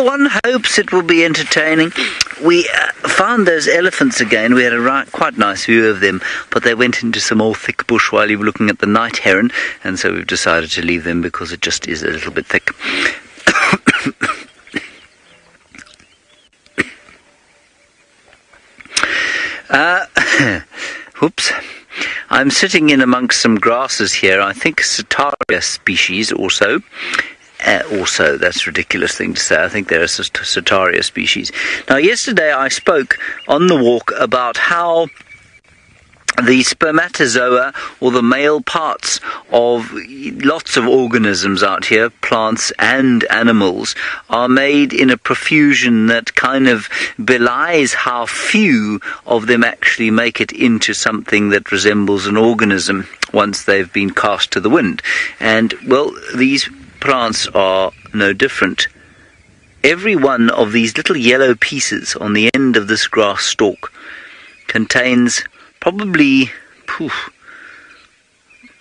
Well, one hopes it will be entertaining. We found those elephants again. We had a quite nice view of them, but they went into some more thick bush while you were looking at the night heron, and so we've decided to leave them because it just is a little bit thick. Whoops. I'm sitting in amongst some grasses here. I think Setaria species also. Also, that's a ridiculous thing to say. I think they're a Setaria species. Now, yesterday I spoke on the walk about how the spermatozoa, or the male parts of lots of organisms out here, plants and animals, are made in a profusion that kind of belies how few of them actually make it into something that resembles an organism once they've been cast to the wind. And, well, these plants are no different. Every one of these little yellow pieces on the end of this grass stalk contains probably,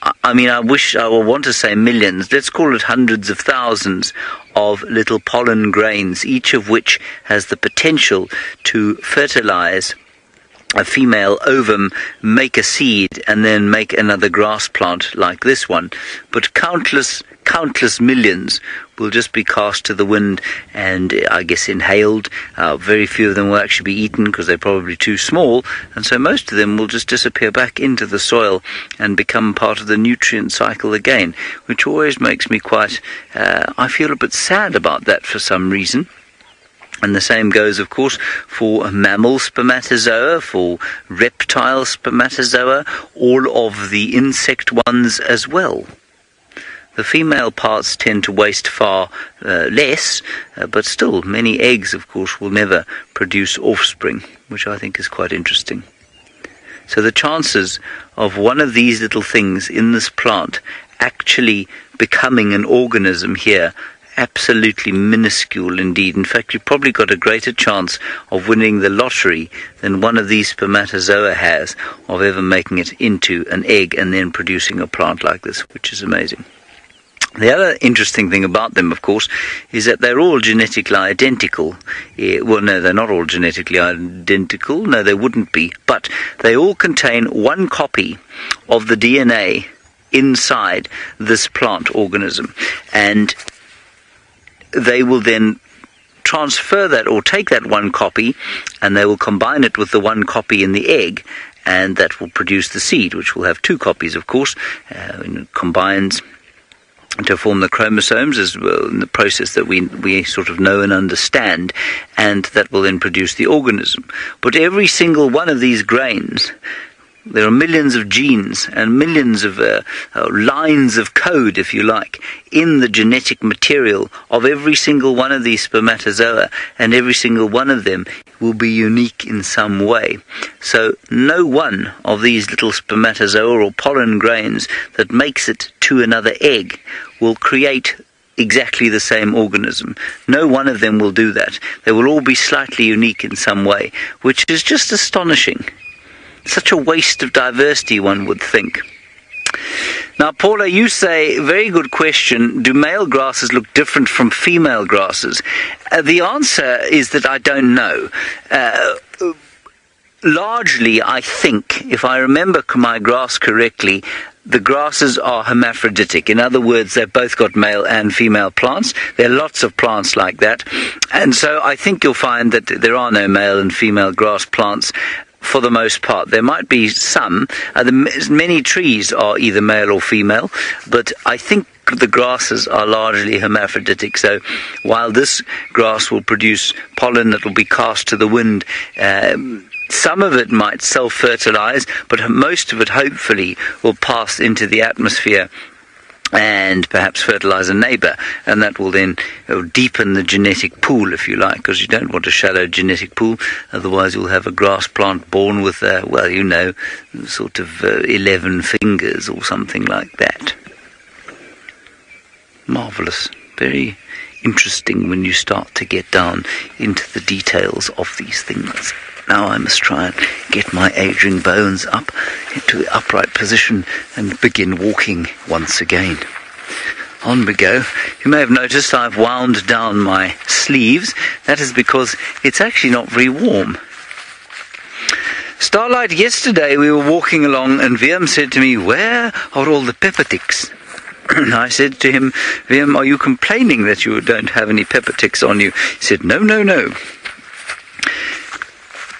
I want to say millions, let's call it hundreds of thousands of little pollen grains, each of which has the potential to fertilize a female ovum, make a seed, and then make another grass plant like this one. But countless millions will just be cast to the wind and, I guess, inhaled. Very few of them will actually be eaten because they're probably too small, and so most of them will just disappear back into the soil and become part of the nutrient cycle again, which always makes me quite, I feel a bit sad about that for some reason. And the same goes, of course, for mammal spermatozoa, for reptile spermatozoa, all of the insect ones as well. The female parts tend to waste far less, but still many eggs, of course, will never produce offspring, which I think is quite interesting. So the chances of one of these little things in this plant actually becoming an organism here, absolutely minuscule indeed. In fact, you've probably got a greater chance of winning the lottery than one of these spermatozoa has of ever making it into an egg and then producing a plant like this, which is amazing. The other interesting thing about them, of course, is that they're all genetically identical. Well, no, they're not all genetically identical. No, they wouldn't be. But they all contain one copy of the DNA inside this plant organism. And they will then transfer that, or take that one copy, and they will combine it with the one copy in the egg, and that will produce the seed, which will have two copies, of course. It combines to form the chromosomes as well in the process that we sort of know and understand, and that will then produce the organism. But every single one of these grains, there are millions of genes and millions of lines of code, if you like, in the genetic material of every single one of these spermatozoa, and every single one of them will be unique in some way. So no one of these little spermatozoa or pollen grains that makes it to another egg will create exactly the same organism. No one of them will do that. They will all be slightly unique in some way, which is just astonishing. Such a waste of diversity, one would think. Now, Paula, you say, very good question, do male grasses look different from female grasses? The answer is that I don't know. Largely, I think, if I remember my grass correctly, the grasses are hermaphroditic. In other words, they've both got male and female plants. There are lots of plants like that. And so I think you'll find that there are no male and female grass plants for the most part. There might be some. Many trees are either male or female, but I think the grasses are largely hermaphroditic. So while this grass will produce pollen that will be cast to the wind, some of it might self-fertilize, but most of it hopefully will pass into the atmosphere and perhaps fertilize a neighbor, and that will then deepen the genetic pool, if you like, because you don't want a shallow genetic pool, otherwise you'll have a grass plant born with, sort of 11 fingers or something like that. Marvelous. Very interesting when you start to get down into the details of these things. Now I must try and get my aging bones up into the upright position and begin walking once again. On we go. You may have noticed I've wound down my sleeves. That is because it's actually not very warm. Starlight, yesterday we were walking along and Viam said to me, "Where are all the pepper ticks?" I said to him, "Viam, are you complaining that you don't have any pepper ticks on you?" He said, "No, no, no."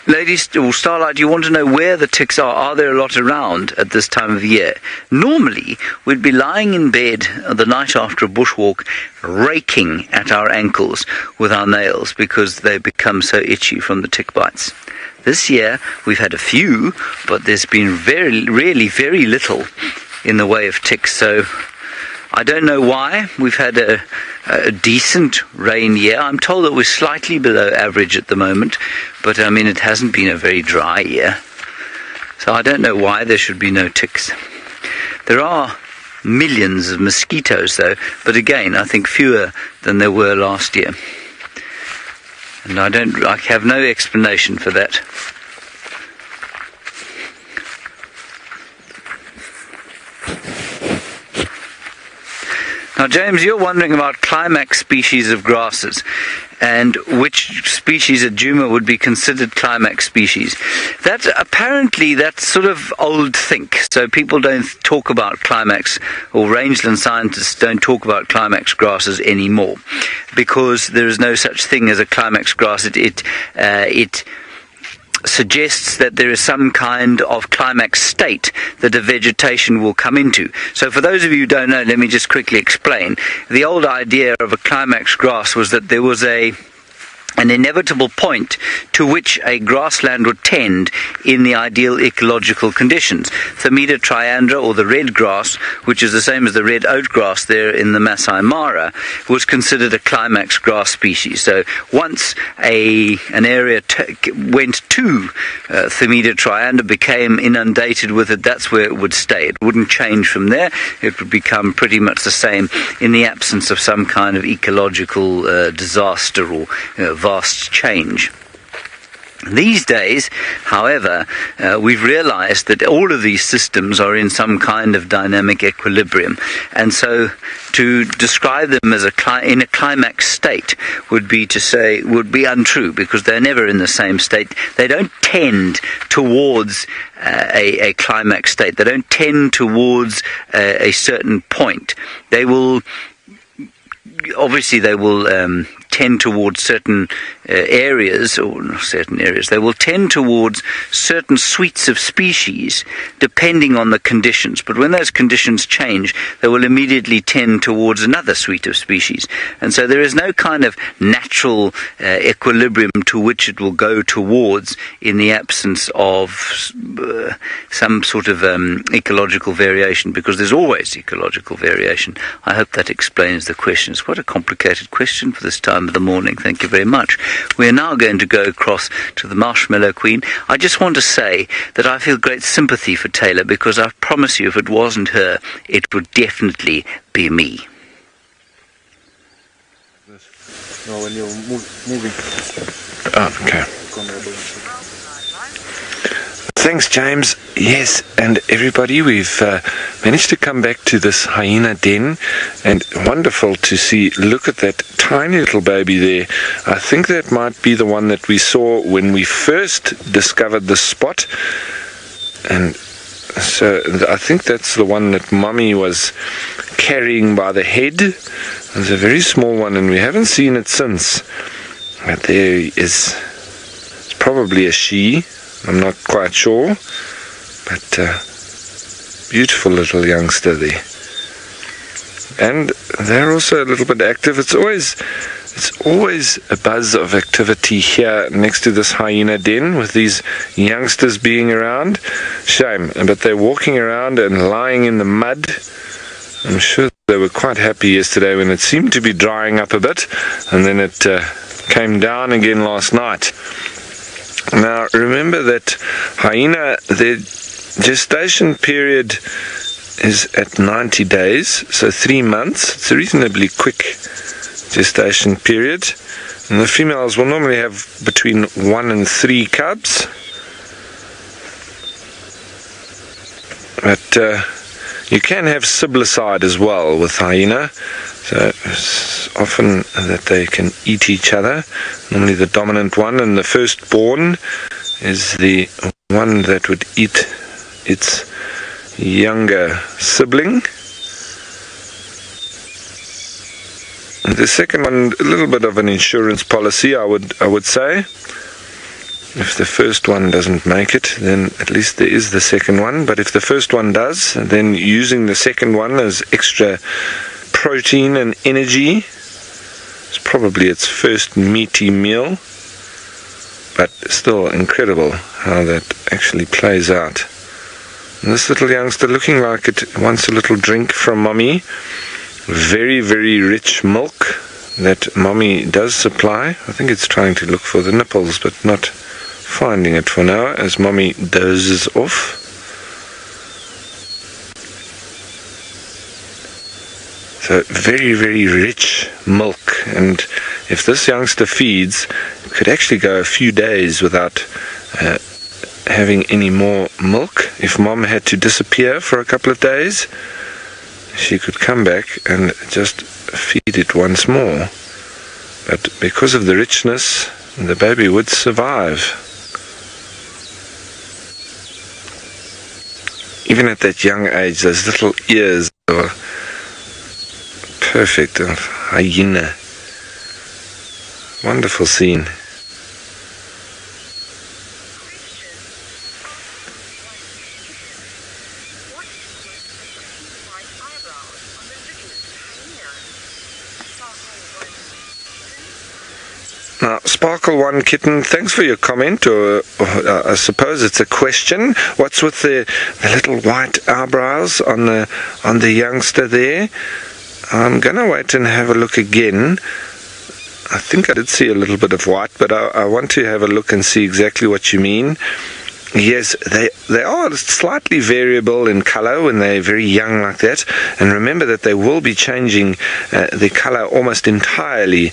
Ladies, or Starlight, you want to know where the ticks are? Are there a lot around at this time of year? Normally, we'd be lying in bed the night after a bushwalk, raking at our ankles with our nails because they become so itchy from the tick bites. This year, we've had a few, but there's been really very little in the way of ticks, so I don't know why. We've had a decent rain year. I'm told that we're slightly below average at the moment, but I mean, it hasn't been a very dry year. So I don't know why there should be no ticks. There are millions of mosquitoes though, but again, I think fewer than there were last year. And I have no explanation for that. Now, James, you're wondering about climax species of grasses and which species at Djuma would be considered climax species. That's sort of old think. So people don't talk about climax, or rangeland scientists don't talk about climax grasses anymore, because there is no such thing as a climax grass. It suggests that there is some kind of climax state that the vegetation will come into. So for those of you who don't know, let me just quickly explain. The old idea of a climax grass was that there was an inevitable point to which a grassland would tend in the ideal ecological conditions. Thermida triandra, or the red grass, which is the same as the red oat grass there in the Masai Mara, was considered a climax grass species. So once an area went to Thermida triandra, became inundated with it, that's where it would stay. It wouldn't change from there. It would become pretty much the same in the absence of some kind of ecological disaster or vast change. These days, however, we've realized that all of these systems are in some kind of dynamic equilibrium, and so to describe them as in a climax state would be untrue, because they're never in the same state. They don't tend towards a climax state. They don't tend towards a certain point. They will tend towards certain areas, or not certain areas. They will tend towards certain suites of species depending on the conditions. But when those conditions change, they will immediately tend towards another suite of species. And so there is no kind of natural equilibrium to which it will go towards in the absence of some sort of ecological variation, because there's always ecological variation. I hope that explains the question. It's quite a complicated question for this time of the morning. Thank you very much. We are now going to go across to the Marshmallow Queen. I just want to say that I feel great sympathy for Taylor, because I promise you, if it wasn't her, it would definitely be me. No, when you're moving. Oh, okay. Thanks, James. Yes, and everybody, we've managed to come back to this hyena den, and wonderful to see. Look at that tiny little baby there. I think that might be the one that we saw when we first discovered the spot, and so I think that's the one that Mummy was carrying by the head. It's a very small one, and we haven't seen it since. But there he is. It's probably a she. I'm not quite sure, but beautiful little youngster there. And they're also a little bit active. It's always a buzz of activity here next to this hyena den, with these youngsters being around. Shame, but they're walking around and lying in the mud. I'm sure they were quite happy yesterday when it seemed to be drying up a bit, and then it came down again last night. Now remember that hyena, their gestation period is at 90 days, so 3 months. It's a reasonably quick gestation period, and the females will normally have between 1 and 3 cubs. But You can have siblicide as well with hyena, so it's often that they can eat each other. Normally the dominant one, and the firstborn is the one that would eat its younger sibling. And the second one, a little bit of an insurance policy, I would say. If the first one doesn't make it, then at least there is the second one. But if the first one does, then using the second one as extra protein and energy, it's probably its first meaty meal. But still incredible how that actually plays out. And this little youngster looking like it wants a little drink from mommy. Very, very rich milk that mommy does supply. I think it's trying to look for the nipples, but not finding it for now as mommy dozes off. So very, very rich milk, and if this youngster feeds, it could actually go a few days without having any more milk. If mom had to disappear for a couple of days, she could come back and just feed it once more. But because of the richness, the baby would survive. Even at that young age, those little ears are perfect of hyena. Wonderful scene. Now, Sparkle One Kitten, thanks for your comment, or I suppose it's a question. What's with the little white eyebrows on the youngster there? I'm going to wait and have a look again. I think I did see a little bit of white, but I want to have a look and see exactly what you mean. Yes, they are slightly variable in colour when they're very young like that, and remember that they will be changing their colour almost entirely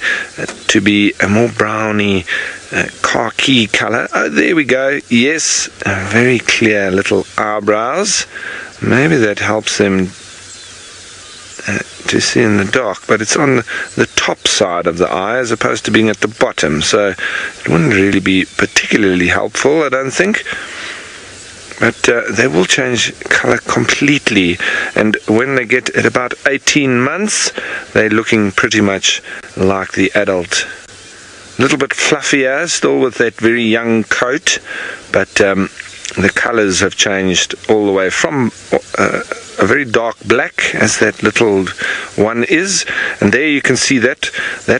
to be a more browny, khaki colour. Oh, there we go. Yes, very clear little eyebrows. Maybe that helps them to see in the dark, but it's on the top side of the eye as opposed to being at the bottom, so it wouldn't really be particularly helpful, I don't think. But they will change colour completely, and when they get at about 18 months, they're looking pretty much like the adult. A little bit fluffier, still with that very young coat, but the colours have changed all the way from a very dark black, as that little one is, and there you can see that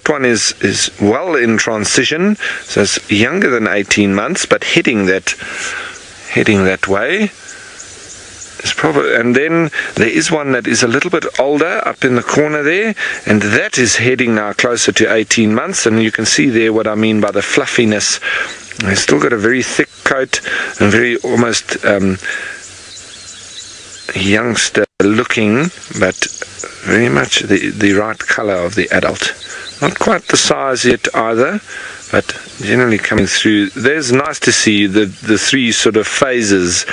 one is well in transition, so it's younger than 18 months, but heading that way. It's probably, and then there is one that is a little bit older up in the corner there, and that is heading now closer to 18 months, and you can see there what I mean by the fluffiness. They've still got a very thick coat and very almost youngster looking, but very much the right colour of the adult. Not quite the size yet either, but generally coming through. There's nice to see the three sort of phases.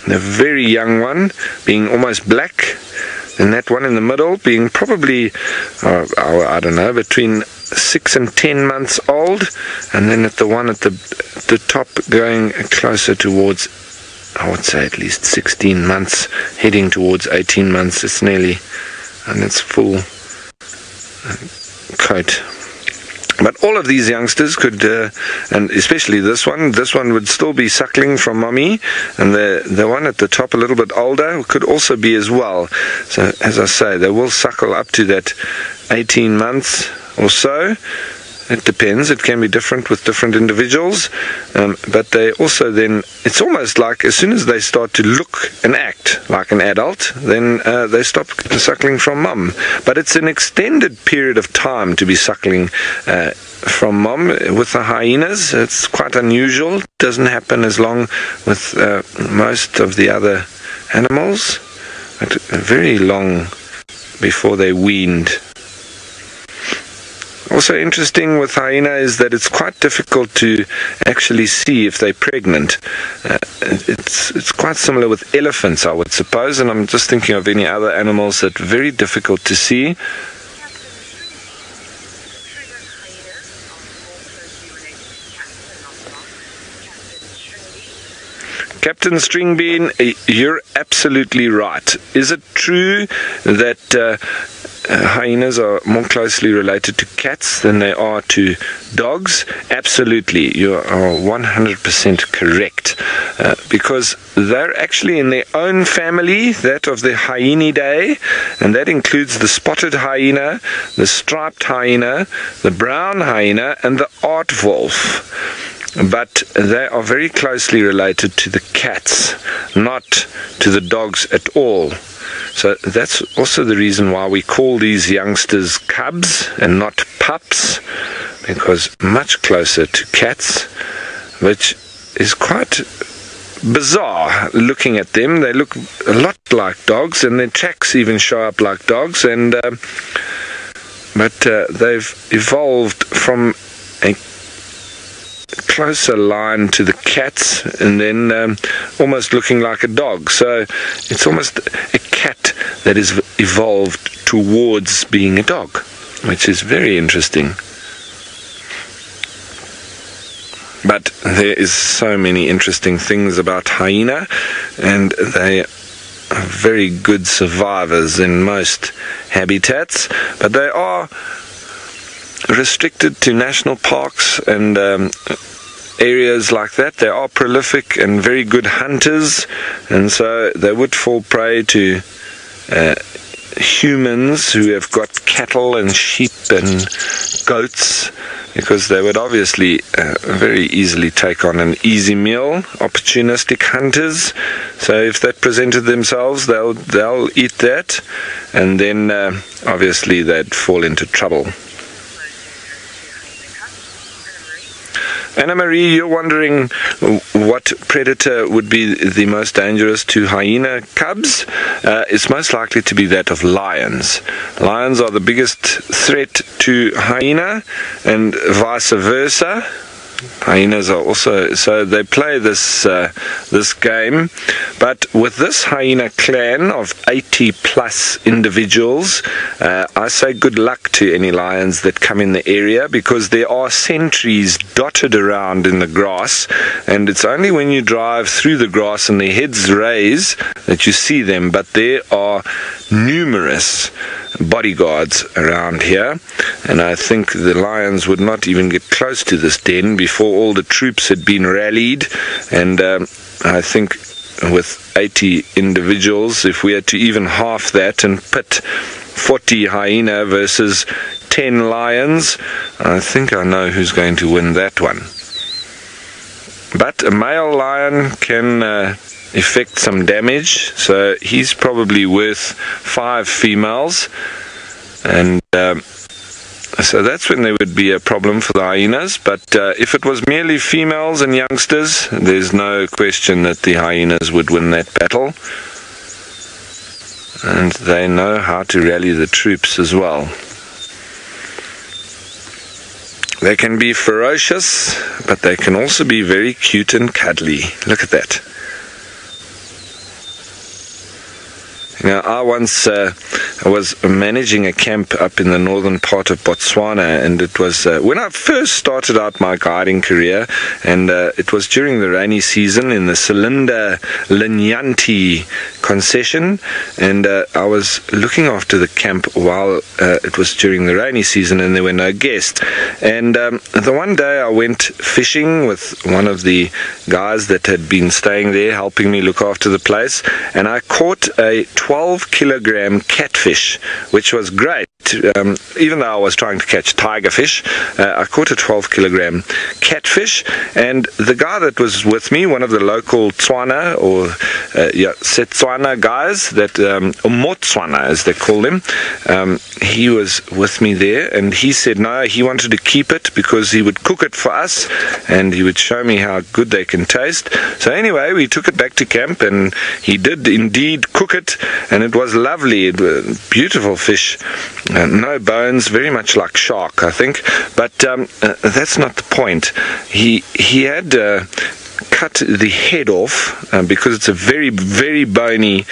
The very young one being almost black, and that one in the middle being probably, I don't know, between 6 and 10 months old, and then at the one at the top going closer towards, I would say at least 16 months, heading towards 18 months. It's nearly, and it's full coat. But all of these youngsters could, and especially this one would still be suckling from mommy, and the one at the top a little bit older could also be as well. So as I say, they will suckle up to that 18 months or so. It depends. It can be different with different individuals, but they also then, it's almost like as soon as they start to look and act like an adult, then they stop suckling from mum. But it's an extended period of time to be suckling from mum. With the hyenas, it's quite unusual. It doesn't happen as long with most of the other animals, but very long before they're weaned. Also interesting with hyena is that it's quite difficult to actually see if they're pregnant. It's quite similar with elephants, I would suppose, and I'm just thinking of any other animals that are very difficult to see. Captain Stringbean, you're absolutely right. Is it true that hyenas are more closely related to cats than they are to dogs? Absolutely, you are 100% correct. Because they're actually in their own family, that of the Hyenidae, and that includes the spotted hyena, the striped hyena, the brown hyena, and the aardwolf. But they are very closely related to the cats, not to the dogs at all. So that's also the reason why we call these youngsters cubs and not pups, because much closer to cats, which is quite bizarre looking at them. They look a lot like dogs, and their tracks even show up like dogs, and but they've evolved from a closer line to the cats, and then almost looking like a dog. So it's almost a cat that is evolved towards being a dog, which is very interesting. But there is so many interesting things about hyena, and they are very good survivors in most habitats, but they are restricted to national parks and areas like that. They are prolific and very good hunters, and so they would fall prey to humans who have got cattle and sheep and goats, because they would obviously very easily take on an easy meal, opportunistic hunters. So if that presented themselves, they'll eat that, and then obviously they'd fall into trouble. Anna Marie, you're wondering what predator would be the most dangerous to hyena cubs? It's most likely to be that of lions. Lions are the biggest threat to hyena, and vice versa. Hyenas are also, so they play this this game, but with this hyena clan of 80 plus individuals, I say good luck to any lions that come in the area, because there are sentries dotted around in the grass, and it's only when you drive through the grass and their heads raise that you see them. But there are numerous bodyguards around here, and I think the lions would not even get close to this den before all the troops had been rallied. And I think with 80 individuals, if we had to even half that and pit 40 hyena versus 10 lions, I think I know who's going to win that one. But a male lion can effect some damage, so he's probably worth 5 females, and so that's when there would be a problem for the hyenas. But if it was merely females and youngsters, there's no question that the hyenas would win that battle, and they know how to rally the troops as well. They can be ferocious, but they can also be very cute and cuddly. Look at that. Now, I once was managing a camp up in the northern part of Botswana, and it was when I first started out my guiding career, and it was during the rainy season in the Selinda Linyanti concession, and I was looking after the camp while it was during the rainy season and there were no guests. And the one day I went fishing with one of the guys that had been staying there helping me look after the place, and I caught a 12-kilogram catfish, which was great. Even though I was trying to catch tiger fish, I caught a 12-kilogram catfish, and the guy that was with me, one of the local Tswana or Setswana guys, that Motswana as they call them, he was with me there, and he said no, he wanted to keep it because he would cook it for us and he would show me how good they can taste. So anyway, we took it back to camp, and he did indeed cook it, and it was lovely. It was beautiful fish. no bones, very much like shark, I think. But that's not the point. He had cut the head off because it's a very, very bony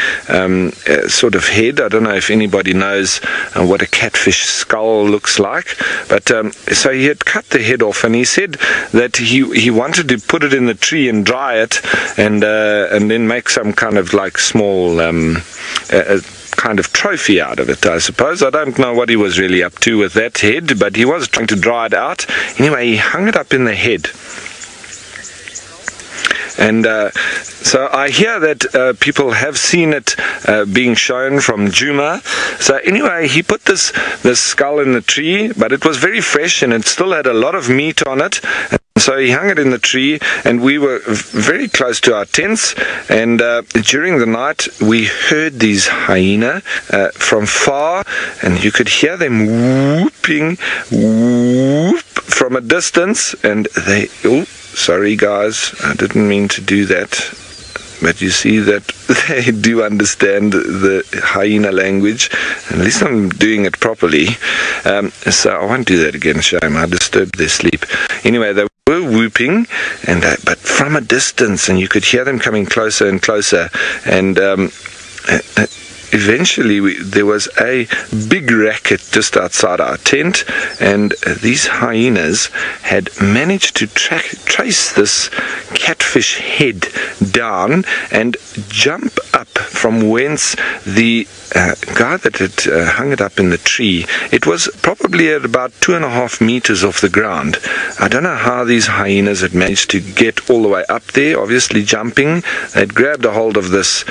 sort of head. I don't know if anybody knows what a catfish skull looks like, but so he had cut the head off, and he said that he wanted to put it in the tree and dry it, and then make some kind of like small kind of trophy out of it, I suppose. I don't know what he was really up to with that head, but he was trying to dry it out. Anyway, he hung it up in the head. And so I hear that people have seen it being shown from Djuma. So anyway, he put this skull in the tree, but it was very fresh and it still had a lot of meat on it. And so he hung it in the tree, and we were very close to our tents. And during the night, we heard these hyena from far, and you could hear them whooping, whoop, from a distance. And they... Oh, sorry guys, I didn't mean to do that, but you see that they do understand the hyena language. At least I'm doing it properly, so I won't do that again. Shame, I disturbed their sleep. Anyway, they were whooping, and but from a distance, and you could hear them coming closer and closer, and eventually there was a big racket just outside our tent, and these hyenas had managed to trace this catfish head down and jump up from whence the guy that had hung it up in the tree. It was probably at about 2.5 meters off the ground. I don't know how these hyenas had managed to get all the way up there, obviously jumping. They'd grabbed a hold of this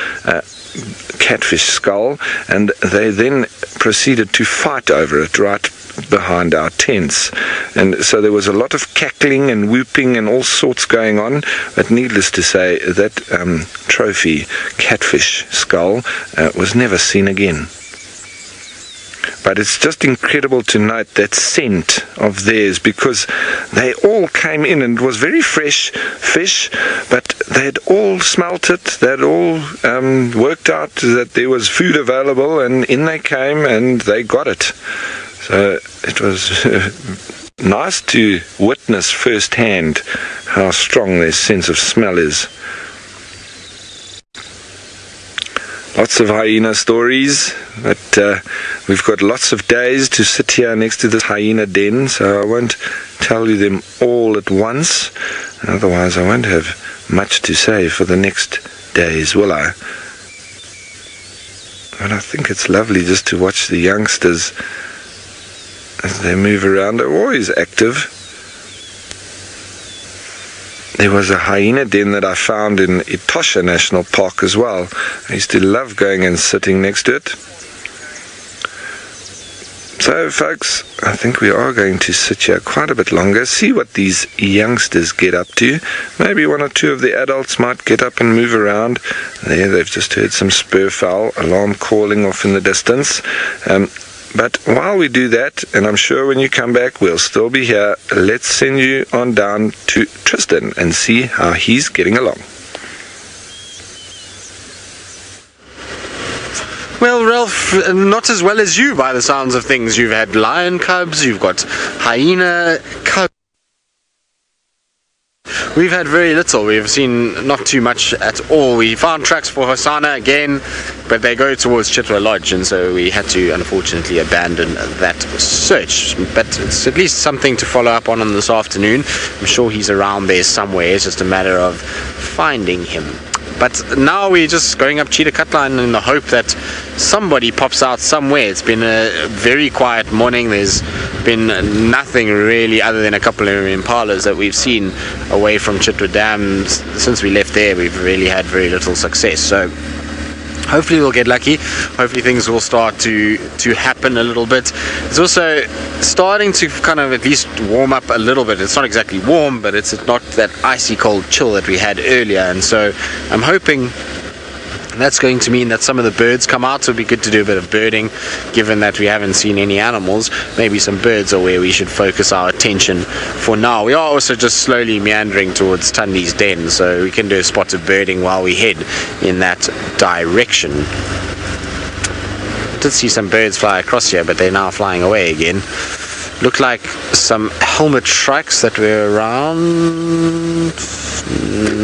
catfish skull, and they then proceeded to fight over it right behind our tents. And so there was a lot of cackling and whooping and all sorts going on, but needless to say, that trophy catfish skull was never seen again. But it's just incredible to note that scent of theirs, because they all came in, and it was very fresh fish, but they had all smelt it, they had all worked out that there was food available, and in they came and they got it. So it was nice to witness firsthand how strong their sense of smell is. Lots of hyena stories, but we've got lots of days to sit here next to this hyena den, so I won't tell you them all at once, otherwise I won't have much to say for the next days, will I? But I think it's lovely just to watch the youngsters as they move around. They're always active. There was a hyena den that I found in Etosha National Park as well. I used to love going and sitting next to it. So folks, I think we are going to sit here quite a bit longer, see what these youngsters get up to. Maybe one or two of the adults might get up and move around. There, they've just heard some spurfowl alarm calling off in the distance. But while we do that, and I'm sure when you come back we'll still be here, let's send you on down to Tristan and see how he's getting along. Well, Ralph, not as well as you by the sounds of things. You've had lion cubs, you've got hyena cubs. We've had very little. We've seen not too much at all. We found tracks for Hosanna again, but they go towards Chitwa Lodge, and so we had to unfortunately abandon that search. But it's at least something to follow up on this afternoon. I'm sure he's around there somewhere. It's just a matter of finding him. But now we're just going up Cheetah Cutline in the hope that somebody pops out somewhere. It's been a very quiet morning. There's been nothing really other than a couple of impalas that we've seen away from Chitwa Dam. Since we left there, we've really had very little success. So hopefully we'll get lucky. Hopefully things will start to happen a little bit. It's also starting to kind of at least warm up a little bit. It's not exactly warm, but it's not that icy cold chill that we had earlier, and so I'm hoping that's going to mean that some of the birds come out. So it'll be good to do a bit of birding, given that we haven't seen any animals. Maybe some birds are where we should focus our attention for now. We are also just slowly meandering towards Tundi's den, so we can do a spot of birding while we head in that direction. did see some birds fly across here, but they're now flying away again. Looked like some helmet shrikes that were around.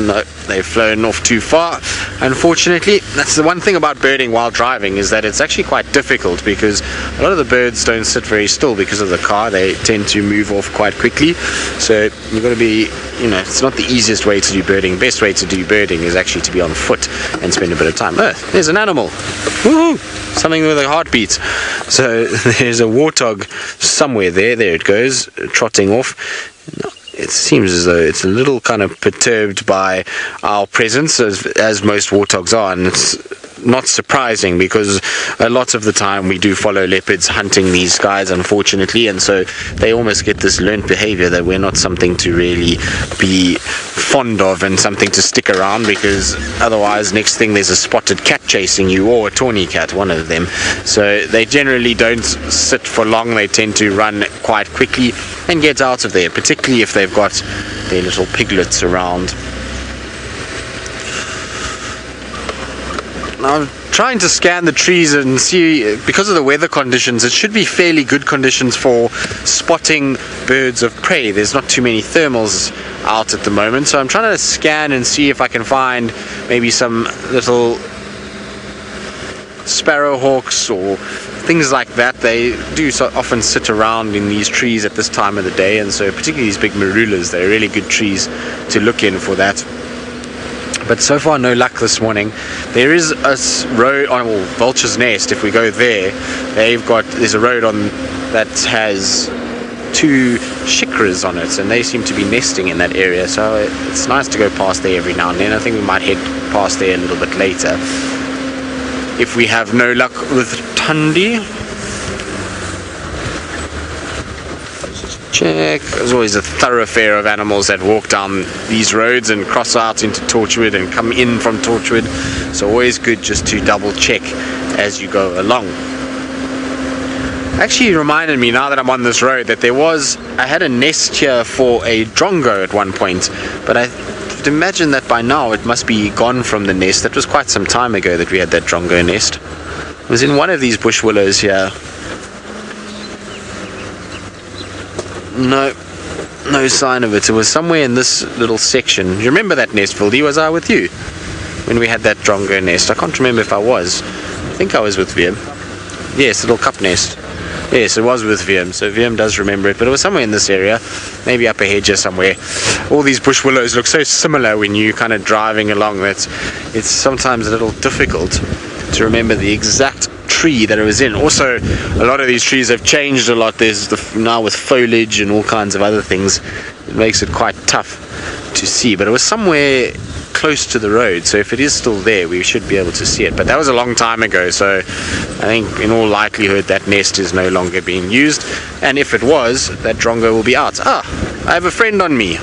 No, they've flown off too far. Unfortunately, that's the one thing about birding while driving, is that it's actually quite difficult, because a lot of the birds don't sit very still because of the car. They tend to move off quite quickly. So you've got to be, it's not the easiest way to do birding. Best way to do birding is actually to be on foot and spend a bit of time. Oh, there's an animal. Woohoo! Something with a heartbeat. So there's a warthog somewhere there. There it goes, trotting off. It seems as though it's a little kind of perturbed by our presence, as most warthogs are, and it's not surprising, because a lot of the time we do follow leopards hunting these guys, unfortunately, and so they almost get this learned behavior that we're not something to really be fond of and something to stick around, because otherwise next thing there's a spotted cat chasing you, or a tawny cat, one of them. So they generally don't sit for long. They tend to run quite quickly and get out of there, particularly if they've got their little piglets around. Now, I'm trying to scan the trees and see, because of the weather conditions, it should be fairly good conditions for spotting birds of prey. There's not too many thermals out at the moment, so I'm trying to scan and see if I can find maybe some little sparrowhawks or things like that. They do so often sit around in these trees at this time of the day, and so particularly these big marulas, they're really good trees to look in for that. But so far no luck this morning. There is a road on Vulture's Nest. If we go there, there's a road on that has 2 shikras on it, and they seem to be nesting in that area, so it's nice to go past there every now and then. I think we might head past there a little bit later if we have no luck with Tundi. Check. There's always a thoroughfare of animals that walk down these roads and cross out into Torchwood and come in from Torchwood, so always good just to double check as you go along. Actually reminded me, now that I'm on this road, that I had a nest here for a drongo at one point, but I would imagine that by now it must be gone from the nest. That was quite some time ago that we had that drongo nest. It was in one of these bush willows here. No sign of it. It was somewhere in this little section. You remember that nest, Vildy? Was I with you when we had that drongo nest? I can't remember if I was. I think I was with Wiem. Yes, little cup nest. Yes, it was with Wiem, so Wiem does remember it, but it was somewhere in this area, maybe up a hedge or somewhere. All these bush willows look so similar when you're kind of driving along that it's sometimes a little difficult to remember the exact tree that it was in. Also, a lot of these trees have changed a lot. There's now with foliage and all kinds of other things, it makes it quite tough to see, but it was somewhere close to the road, so if it is still there we should be able to see it. But that was a long time ago, so I think in all likelihood that nest is no longer being used, and if it was, that drongo will be out. I have a friend on me.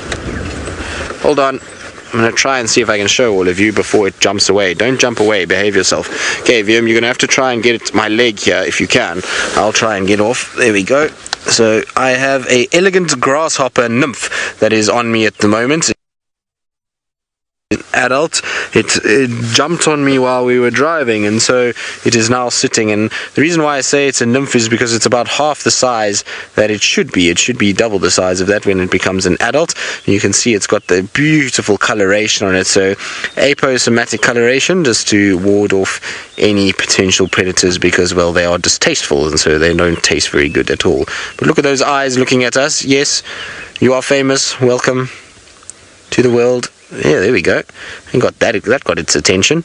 Hold on, I'm going to try and see if I can show all of you before it jumps away. Don't jump away, behave yourself. Okay, Wiem, you're going to have to try and get my leg here if you can. I'll try and get off. There we go. So I have a elegant grasshopper nymph that is on me at the moment. Adult. It jumped on me while we were driving, and so it is now sitting. And the reason why I say it's a nymph is because it's about half the size that it should be. It should be double the size of that when it becomes an adult. You can see it's got the beautiful coloration on it, so aposematic coloration, just to ward off any potential predators, because, well, they are distasteful and so they don't taste very good at all. But look at those eyes looking at us. Yes, you are famous. Welcome to the world. Yeah, there we go. And that got its attention.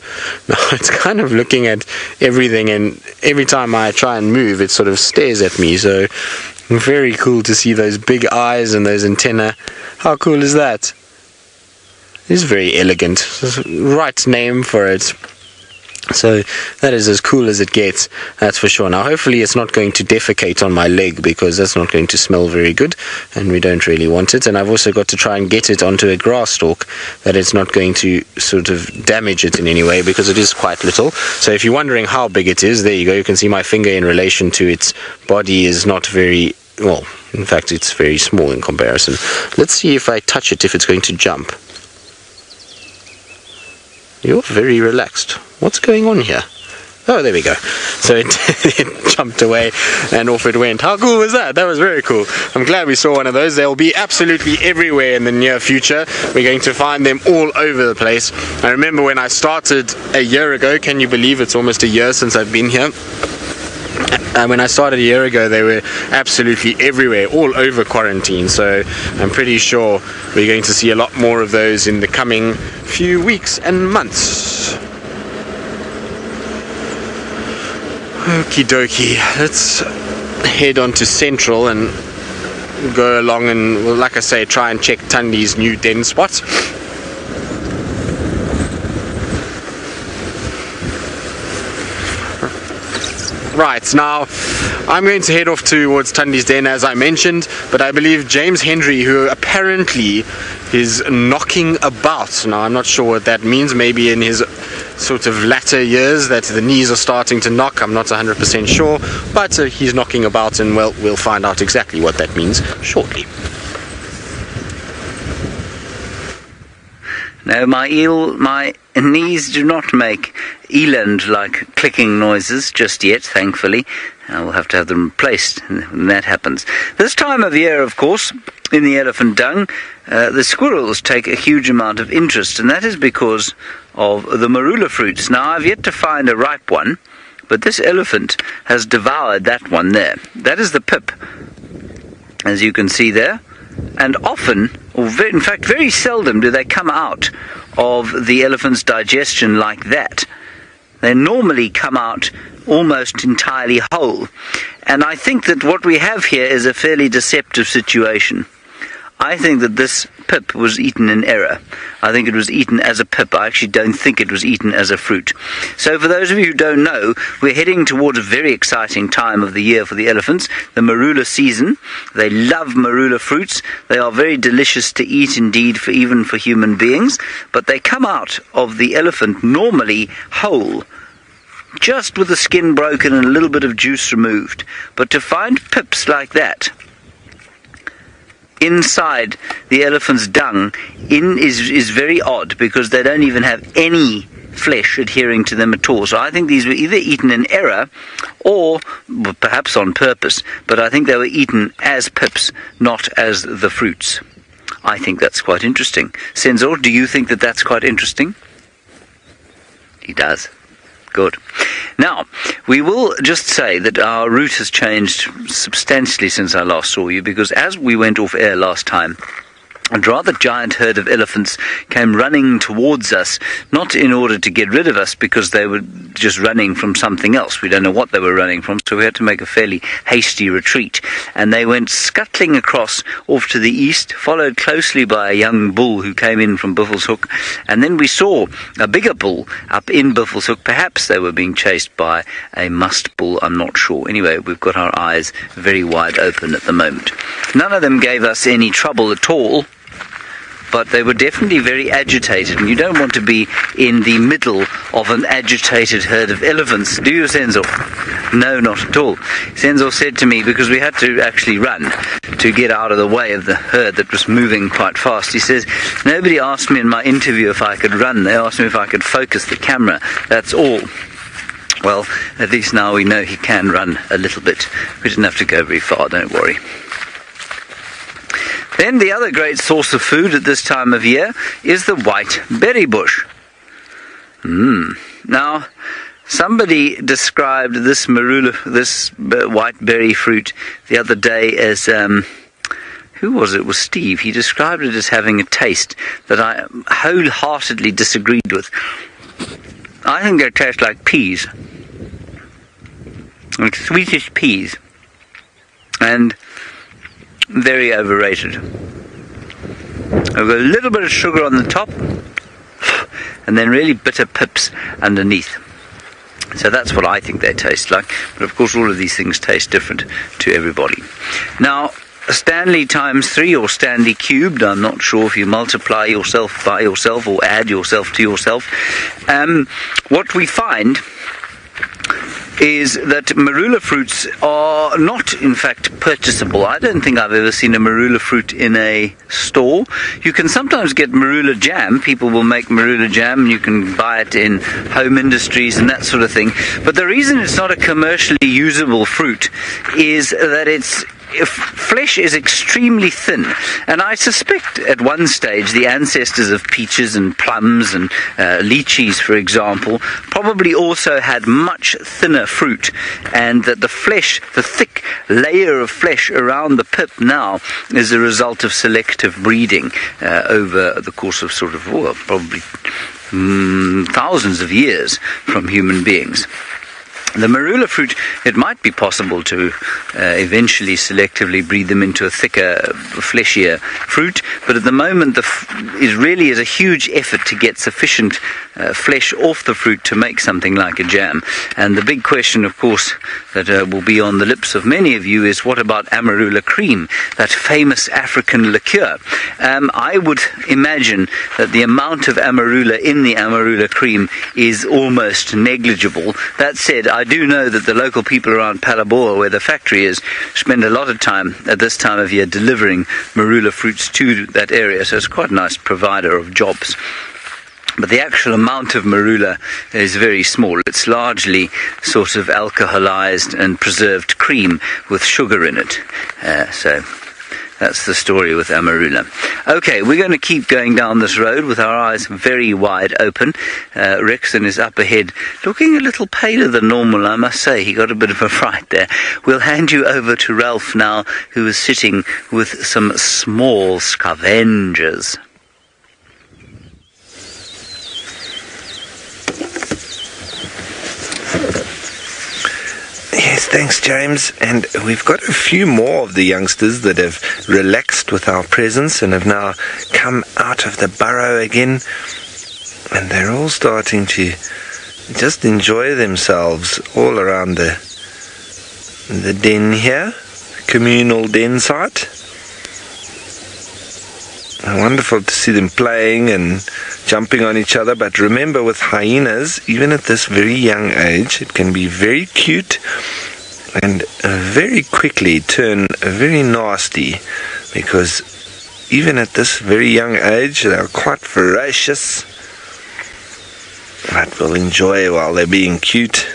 Now it's kind of looking at everything, and every time I try and move it sort of stares at me, so very cool to see those big eyes and those antennae. How cool is that? It is very elegant. Right name for it. So that is as cool as it gets, that's for sure. Now hopefully it's not going to defecate on my leg, because that's not going to smell very good and we don't really want it. And I've also got to try and get it onto a grass stalk that it's not going to sort of damage it in any way, because it is quite little. So if you're wondering how big it is, there you go. You can see my finger in relation to its body is not very, well, in fact it's very small in comparison. Let's see if I touch it, if it's going to jump. You're very relaxed. What's going on here? Oh, there we go. So it jumped away and off it went. How cool was that? That was very cool. I'm glad we saw one of those. They'll be absolutely everywhere in the near future. We're going to find them all over the place. I remember when I started a year ago, can you believe it's almost a year since I've been here? When I started a year ago, they were absolutely everywhere, all over quarantine. So I'm pretty sure we're going to see a lot more of those in the coming few weeks and months. Okie dokie, let's head on to Central and go along and, well, like I say, try and check Tundi's new den spot. Right, now I'm going to head off towards Tundi's den as I mentioned, but I believe James Henry, who apparently is knocking about. Now I'm not sure what that means, maybe in his sort of latter years that the knees are starting to knock, I'm not 100% sure, but he's knocking about, and well, we'll find out exactly what that means shortly. No, my knees do not make eland-like clicking noises just yet, thankfully. I will have to have them replaced when that happens. This time of year, of course, in the elephant dung, the squirrels take a huge amount of interest, and that is because of the marula fruits. Now, I've yet to find a ripe one, but this elephant has devoured that one there. That is the pip, as you can see there. And often, or in fact very seldom, do they come out of the elephant's digestion like that. They normally come out almost entirely whole. And I think that what we have here is a fairly deceptive situation. I think that this pip was eaten in error. I think it was eaten as a pip. I actually don't think it was eaten as a fruit. So for those of you who don't know, we're heading towards a very exciting time of the year for the elephants, the marula season. They love marula fruits. They are very delicious to eat indeed, even for human beings. But they come out of the elephant normally whole, just with the skin broken and a little bit of juice removed. But to find pips like that inside the elephant's dung is very odd, because they don't even have any flesh adhering to them at all. So I think these were either eaten in error or perhaps on purpose, but I think they were eaten as pips, not as the fruits. I think that's quite interesting. Senzo, do you think that that's quite interesting? He does. Good. Now, we will just say that our route has changed substantially since I last saw you, because as we went off air last time, a rather giant herd of elephants came running towards us, not in order to get rid of us, because they were just running from something else. We don't know what they were running from, so we had to make a fairly hasty retreat. And they went scuttling across off to the east, followed closely by a young bull who came in from Buffelshoek. And then we saw a bigger bull up in Buffelshoek. Perhaps they were being chased by a musk bull, I'm not sure. Anyway, we've got our eyes very wide open at the moment. None of them gave us any trouble at all, but they were definitely very agitated, and you don't want to be in the middle of an agitated herd of elephants, do you, Senzo? No, not at all. Senzo said to me, because we had to actually run to get out of the way of the herd that was moving quite fast, he says, nobody asked me in my interview if I could run, they asked me if I could focus the camera, that's all. Well, at least now we know he can run a little bit. We didn't have to go very far, don't worry. Then the other great source of food at this time of year is the white berry bush. Now, somebody described this marula, this white berry fruit, the other day as, who was it? It was Steve. He described it as having a taste that I wholeheartedly disagreed with. I think it tastes like peas, like sweetish peas, and very overrated. I've got a little bit of sugar on the top, and then really bitter pips underneath. So that's what I think they taste like. But of course all of these things taste different to everybody. Now, Stanley times 3 or Stanley cubed, I'm not sure if you multiply yourself by yourself or add yourself to yourself. What we find is that marula fruits are not, in fact, purchasable. I don't think I've ever seen a marula fruit in a store. You can sometimes get marula jam. People will make marula jam, and you can buy it in home industries and that sort of thing. But the reason it's not a commercially usable fruit is that its flesh is extremely thin, and I suspect at one stage the ancestors of peaches and plums and lychees, for example, probably also had much thinner fruit, and that the flesh, the thick layer of flesh around the pip now, is a result of selective breeding over the course of sort of probably thousands of years from human beings. The marula fruit, it might be possible to eventually selectively breed them into a thicker, fleshier fruit, but at the moment it really is a huge effort to get sufficient flesh off the fruit to make something like a jam. And the big question, of course, that will be on the lips of many of you is, what about amarula cream, that famous African liqueur? I would imagine that the amount of amarula in the amarula cream is almost negligible. That said, I do know that the local people around Palaboa, where the factory is, spend a lot of time at this time of year delivering marula fruits to that area, so it's quite a nice provider of jobs. But the actual amount of marula is very small. It's largely sort of alcoholized and preserved cream with sugar in it. So that's the story with amarula. Okay, we're going to keep going down this road with our eyes very wide open. Rexon is up ahead, looking a little paler than normal, I must say. He got a bit of a fright there. We'll hand you over to Ralph now, who is sitting with some small scavengers. Yes, thanks, James. And we've got a few more of the youngsters that have relaxed with our presence and have now come out of the burrow again. And they're all starting to just enjoy themselves all around the den here, communal den site. Wonderful to see them playing and jumping on each other. But remember, with hyenas, even at this very young age, it can be very cute and very quickly turn very nasty, because even at this very young age they are quite ferocious, but will enjoy while they're being cute,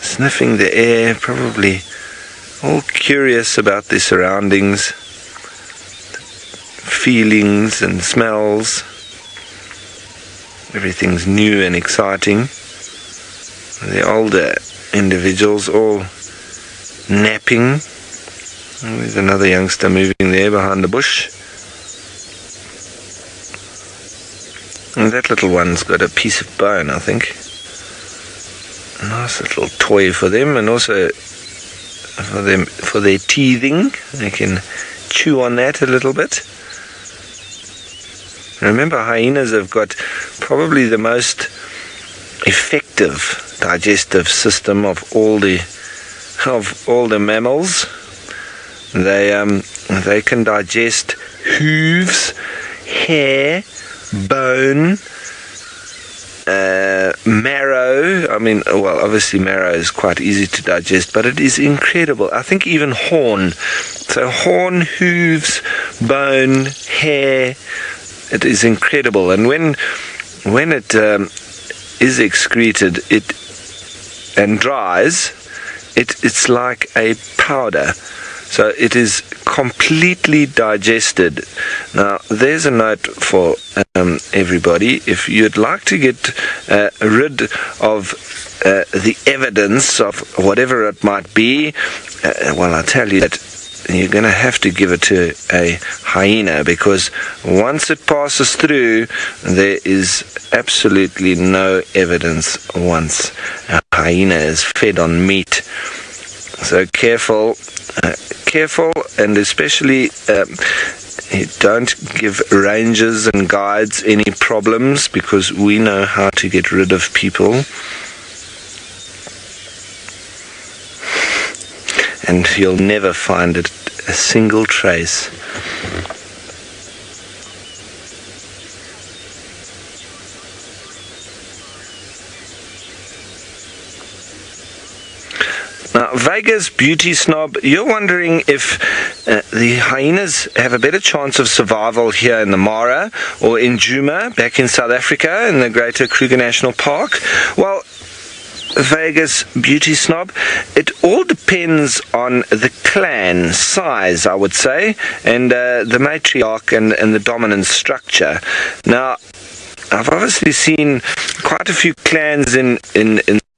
sniffing the air, probably all curious about their surroundings, feelings and smells. Everything's new and exciting. The older individuals all napping. Oh, there's another youngster moving there behind the bush. And that little one's got a piece of bone, I think. A nice little toy for them, and also for their teething. They can chew on that a little bit. Remember, hyenas have got probably the most effective digestive system of all the mammals. They can digest hooves, hair, bone, marrow. I mean, well, obviously marrow is quite easy to digest, but it is incredible. I think even horn. So horn, hooves, bone, hair. It is incredible. And when it is excreted, and dries, it's like a powder. So it is completely digested. Now, there's a note for everybody. If you'd like to get rid of the evidence of whatever it might be, well, I tell you that you're going to have to give it to a hyena, because once it passes through, there is absolutely no evidence once a hyena is fed on meat. So careful, and especially don't give rangers and guides any problems, because we know how to get rid of people. And you'll never find it a single trace. Now, Vega's beauty snob, you're wondering if the hyenas have a better chance of survival here in the Mara or in Djuma, back in South Africa, in the greater Kruger National Park. Well, Vegas beauty snob, it all depends on the clan size, I would say, and the matriarch and the dominant structure. Now, I've obviously seen quite a few clans in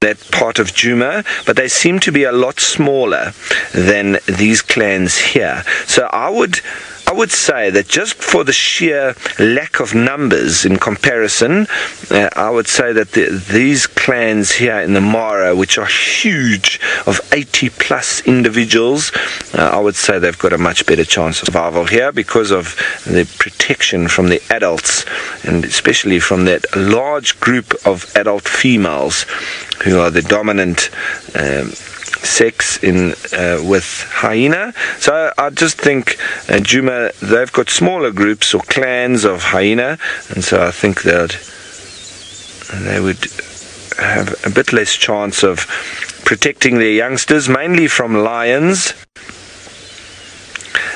that part of Djuma, but they seem to be a lot smaller than these clans here. So I would say that just for the sheer lack of numbers in comparison, I would say that these clans here in the Mara, which are huge, of 80 plus individuals, I would say they've got a much better chance of survival here because of the protection from the adults, and especially from that large group of adult females who are the dominant sex in with hyena. So I just think Djuma, they've got smaller groups or clans of hyena, and so I think that they would have a bit less chance of protecting their youngsters, mainly from lions.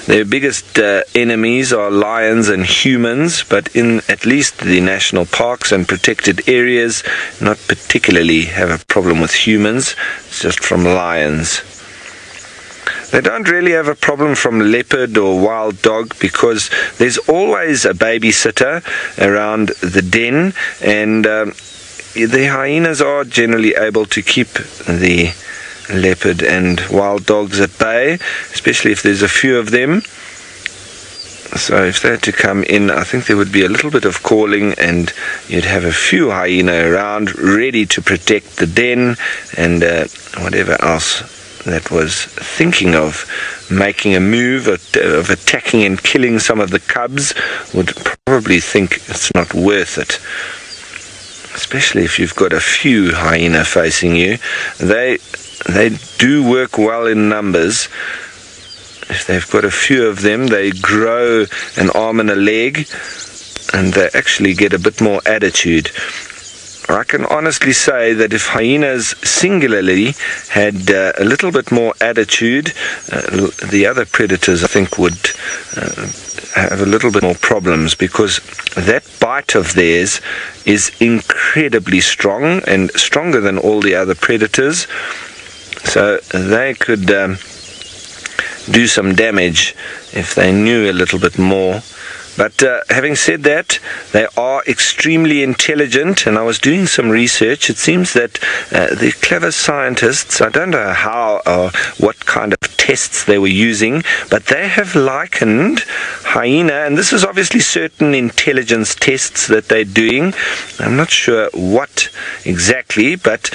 Their biggest enemies are lions and humans, but in at least the national parks and protected areas, not particularly have a problem with humans. It's just from lions. They don't really have a problem from leopard or wild dog because there's always a babysitter around the den, and the hyenas are generally able to keep the leopard and wild dogs at bay, especially if there's a few of them. So if they had to come in, I think there would be a little bit of calling, and you'd have a few hyena around ready to protect the den and whatever else that was thinking of making a move of attacking and killing some of the cubs would probably think it's not worth it. Especially if you've got a few hyena facing you. They do work well in numbers. If they've got a few of them, they grow an arm and a leg, and they actually get a bit more attitude. I can honestly say that if hyenas singularly had a little bit more attitude, the other predators, I think, would have a little bit more problems, because that bite of theirs is incredibly strong, and stronger than all the other predators. So they could do some damage if they knew a little bit more. But having said that, they are extremely intelligent, and I was doing some research. It seems that the clever scientists, I don't know how or what kind of tests they were using, but they have likened hyena, and this is obviously certain intelligence tests that they're doing. I'm not sure what exactly, but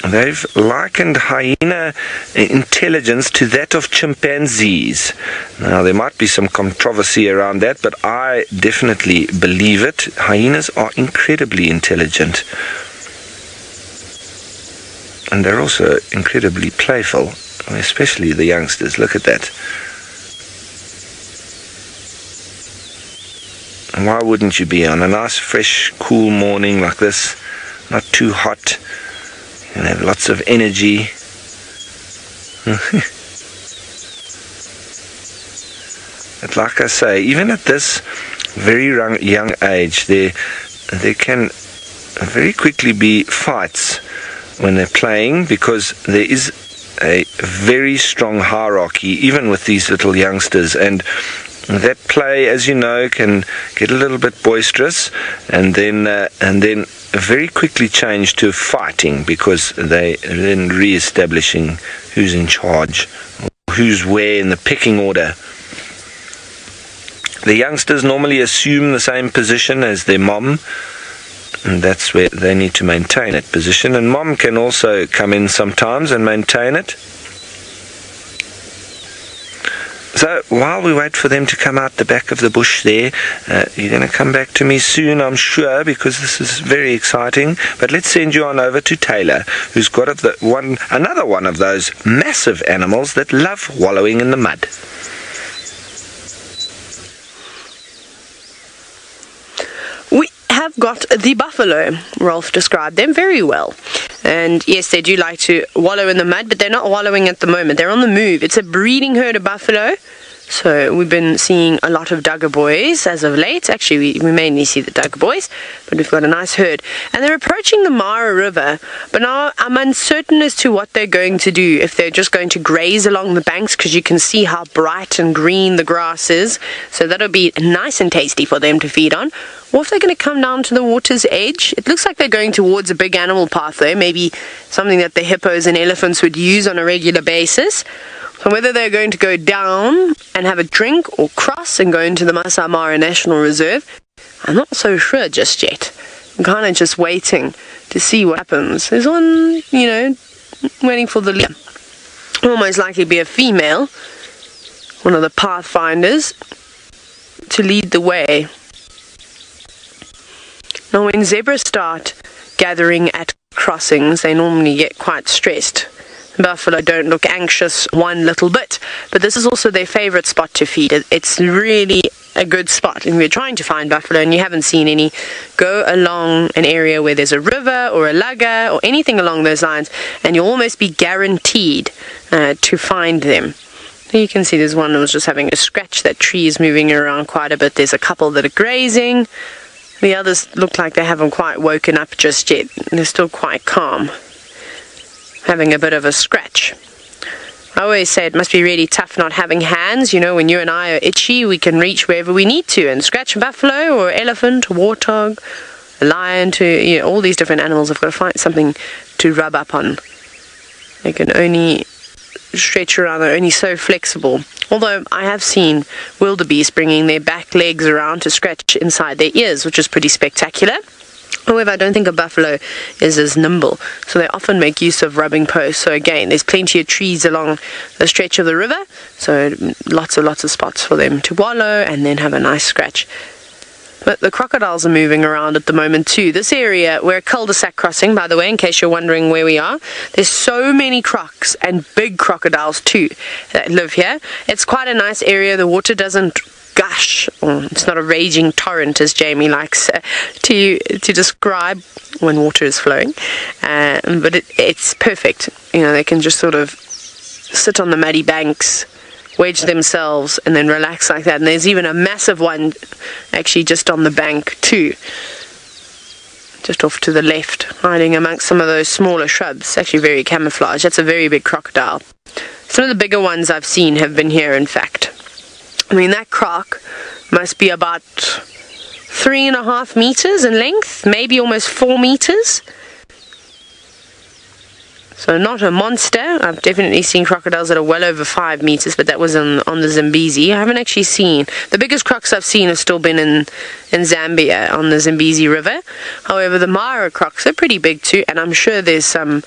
they've likened hyena intelligence to that of chimpanzees. Now, there might be some controversy around that, but I definitely believe it. Hyenas are incredibly intelligent. And they're also incredibly playful, especially the youngsters. Look at that. And why wouldn't you be on a nice, fresh, cool morning like this? Not too hot. And have lots of energy. But like I say, even at this very young age, there can very quickly be fights when they're playing, because there is a very strong hierarchy even with these little youngsters, and that play, as you know, can get a little bit boisterous, and then very quickly change to fighting, because they are then re-establishing who's in charge, who's where in the pecking order. The youngsters normally assume the same position as their mom, and that's where they need to maintain that position, and mom can also come in sometimes and maintain it. So while we wait for them to come out the back of the bush there, you're going to come back to me soon, I'm sure, because this is very exciting. But let's send you on over to Taylor, who's got another one of those massive animals that love wallowing in the mud. We have got the buffalo. Rolf described them very well. And yes, they do like to wallow in the mud, but they're not wallowing at the moment. They're on the move. It's a breeding herd of buffalo. So we've been seeing a lot of Duggar boys as of late. Actually, we mainly see the Duggar boys, but we've got a nice herd. And they're approaching the Mara River, but now I'm uncertain as to what they're going to do. If they're just going to graze along the banks, because you can see how bright and green the grass is. So that'll be nice and tasty for them to feed on. Or if they're going to come down to the water's edge. It looks like they're going towards a big animal pathway, maybe something that the hippos and elephants would use on a regular basis. So whether they're going to go down and have a drink or cross and go into the Masai Mara National Reserve, I'm not so sure just yet. I'm kind of just waiting to see what happens. There's one, waiting for the leader. Will most likely be a female, one of the pathfinders, to lead the way. Now when zebras start gathering at crossings, they normally get quite stressed. Buffalo don't look anxious one little bit, but this is also their favorite spot to feed. It's really a good spot. And we're trying to find buffalo and you haven't seen any, go along an area where there's a river or a lugger or anything along those lines, and you'll almost be guaranteed to find them. You can see there's one that was just having a scratch. That tree is moving around quite a bit. There's a couple that are grazing. The others look like they haven't quite woken up just yet. They're still quite calm, having a bit of a scratch. I always say it must be really tough not having hands. When you and I are itchy, we can reach wherever we need to and scratch a buffalo or elephant, or warthog, a lion, all these different animals have got to find something to rub up on. They can only stretch around, they're only so flexible. Although I have seen wildebeest bringing their back legs around to scratch inside their ears, which is pretty spectacular. However, I don't think a buffalo is as nimble, so they often make use of rubbing posts. So again, there's plenty of trees along the stretch of the river, so lots of spots for them to wallow and then have a nice scratch. But the crocodiles are moving around at the moment too. This area, we're a cul-de-sac crossing, by the way, in case you're wondering where we are. There's so many crocs and big crocodiles too that live here. It's quite a nice area. The water doesn't gush, or it's not a raging torrent as Jamie likes to describe when water is flowing, but it's perfect. They can just sort of sit on the muddy banks, wedge themselves and then relax like that. And there's even a massive one actually just on the bank too, just off to the left, hiding amongst some of those smaller shrubs. Actually very camouflaged. That's a very big crocodile. Some of the bigger ones I've seen have been here, in fact. I mean, that croc must be about 3.5 meters in length, maybe almost 4 meters. So not a monster. I've definitely seen crocodiles that are well over 5 meters, but that was on the Zambezi. I haven't actually seen. The biggest crocs I've seen have still been in Zambia on the Zambezi River. However, the Mara crocs are pretty big too, and I'm sure there's some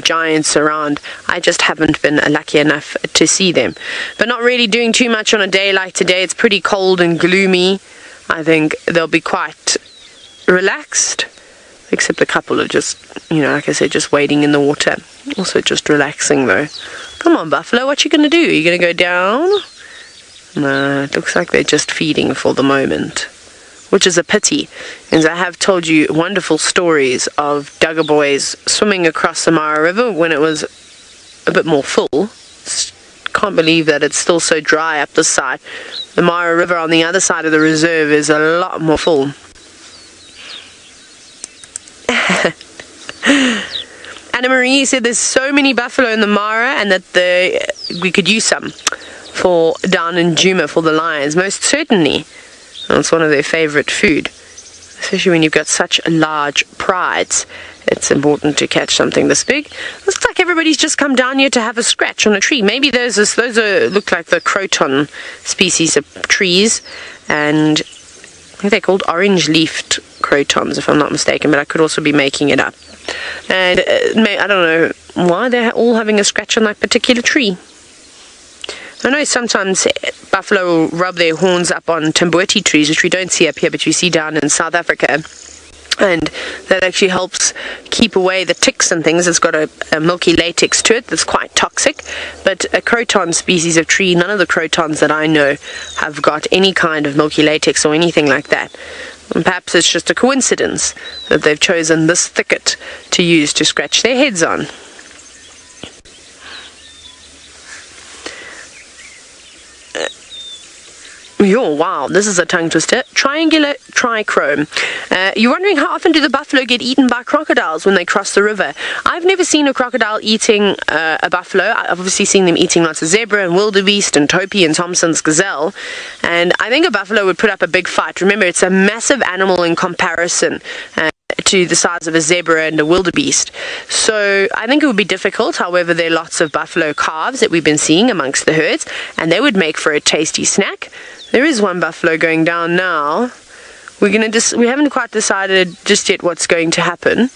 giants around. I just haven't been lucky enough to see them. But not really doing too much on a day like today. It's pretty cold and gloomy. I think they'll be quite relaxed. Except a couple are just, like I said, just wading in the water. Also just relaxing though. Come on, buffalo, what you going to do? Are you going to go down? No, it looks like they're just feeding for the moment, which is a pity. And I have told you wonderful stories of Duggar boys swimming across the Mara River when it was a bit more full. Can't believe that it's still so dry up this side. The Mara River on the other side of the reserve is a lot more full. Anna Marie said there's so many buffalo in the Mara and that we could use some for down in Djuma for the lions. Most certainly. It's one of their favorite food, especially when you've got such large prides. It's important to catch something this big. Looks like everybody's just come down here to have a scratch on a tree. Maybe those look like the croton species of trees, and I think they're called orange-leafed crotons, if I'm not mistaken, but I could also be making it up. And I don't know why they're all having a scratch on that particular tree. I know sometimes buffalo will rub their horns up on timbuti trees, which we don't see up here, but you see down in South Africa. And that actually helps keep away the ticks and things. It's got a milky latex to it that's quite toxic. But a croton species of tree, none of the crotons that I know have got any kind of milky latex or anything like that. And perhaps it's just a coincidence that they've chosen this thicket to use to scratch their heads on. Oh, wow, this is a tongue twister. Triangular trichrome. You're wondering how often do the buffalo get eaten by crocodiles when they cross the river? I've never seen a crocodile eating a buffalo. I've obviously seen them eating lots of zebra and wildebeest and topi and Thompson's gazelle. And I think a buffalo would put up a big fight. Remember, it's a massive animal in comparison to the size of a zebra and a wildebeest. So I think it would be difficult. However, there are lots of buffalo calves that we've been seeing amongst the herds, and they would make for a tasty snack. There is one buffalo going down now. We haven't quite decided just yet what's going to happen,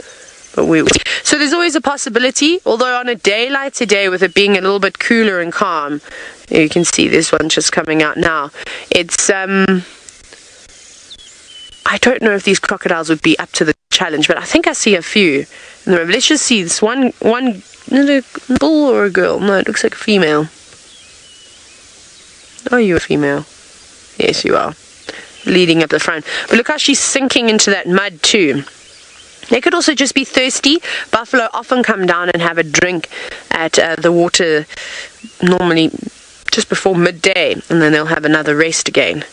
but we will. So there's always a possibility, although on a day like today, with it being a little bit cooler and calm, you can see this one just coming out now. It's I don't know if these crocodiles would be up to the challenge, but I think I see a few in the river. Let's just see this one a bull or a girl? No, it looks like a female. Are you a female? Yes, you are. Leading up the front. But look how she's sinking into that mud too. They could also just be thirsty. Buffalo often come down and have a drink at the water, normally just before midday, and then they'll have another rest again.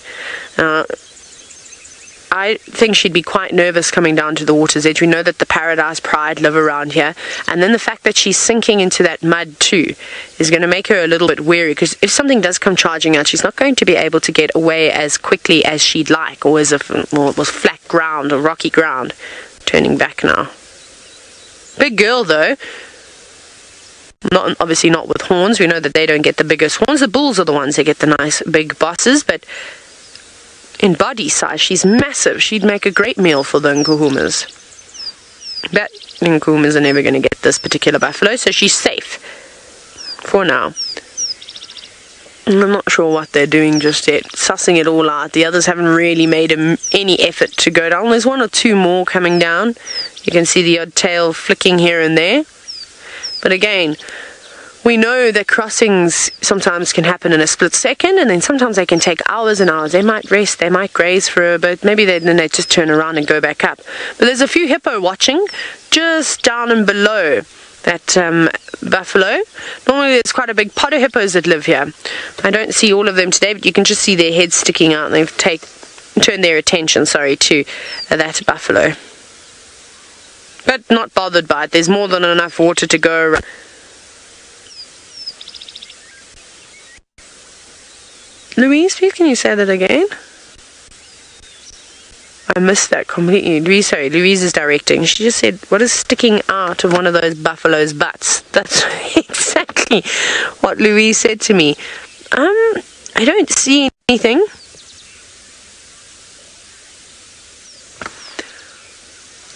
I think she'd be quite nervous coming down to the water's edge. We know that the Paradise Pride live around here, and then the fact that she's sinking into that mud too is going to make her a little bit wary, because if something does come charging out, she's not going to be able to get away as quickly as she'd like, or as if it was flat ground or rocky ground. Turning back now. Big girl though. Obviously not with horns. We know that they don't get the biggest horns. The bulls are the ones that get the nice big bosses, but in body size, she's massive. She'd make a great meal for the nkuhumas. But the nkuhumas are never going to get this particular buffalo, so she's safe for now. I'm not sure what they're doing just yet, sussing it all out. The others haven't really made any effort to go down. There's one or two more coming down. You can see the odd tail flicking here and there. But again, we know that crossings sometimes can happen in a split second, and then sometimes they can take hours and hours. They might rest, they might graze for a bit, maybe then they just turn around and go back up. But there's a few hippo watching just down and below that buffalo. Normally there's quite a big pod of hippos that live here. I don't see all of them today, but you can just see their heads sticking out, and they've turned their attention, to that buffalo. But not bothered by it. There's more than enough water to go around. Louise, please can you say that again? I missed that completely. Louise is directing. She just said, what is sticking out of one of those buffalo's butts? That's exactly what Louise said to me. I don't see anything.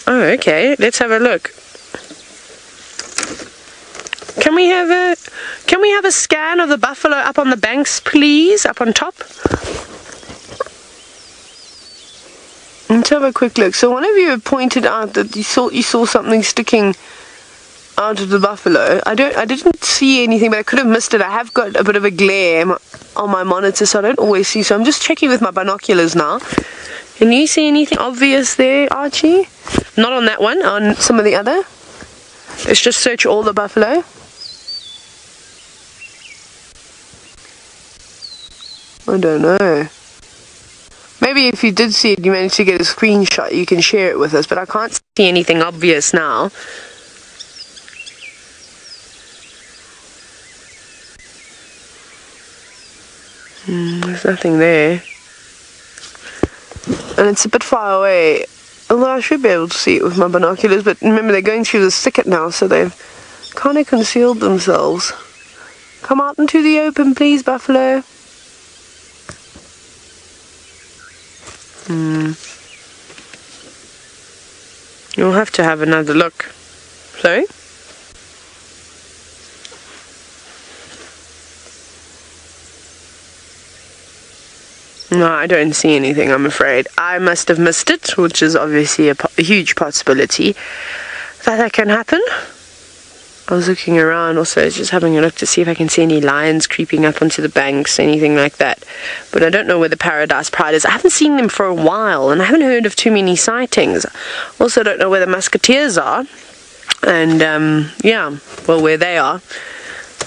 Oh, okay. Let's have a look. Can we have a scan of the buffalo up on the banks, please? Up on top? Let's have a quick look. So one of you had pointed out that you saw something sticking out of the buffalo. I didn't see anything, but I could have missed it. I have got a bit of a glare on my monitor, so I don't always see. So I'm just checking with my binoculars now. Can you see anything obvious there, Archie? Not on that one, on some of the other. Let's just search all the buffalo. I don't know. Maybe if you did see it, you managed to get a screenshot, you can share it with us, but I can't see anything obvious now. There's nothing there. And it's a bit far away, although I should be able to see it with my binoculars, but remember they're going through the thicket now, so they've kind of concealed themselves. Come out into the open, please, buffalo. You'll have to have another look. Sorry? No, I don't see anything, I'm afraid. I must have missed it, which is obviously a huge possibility that can happen. I was looking around also, just having a look to see if I can see any lions creeping up onto the banks, anything like that. But I don't know where the paradise pride is. I haven't seen them for a while, and I haven't heard of too many sightings. Also don't know where the musketeers are. And, yeah, well, where they are.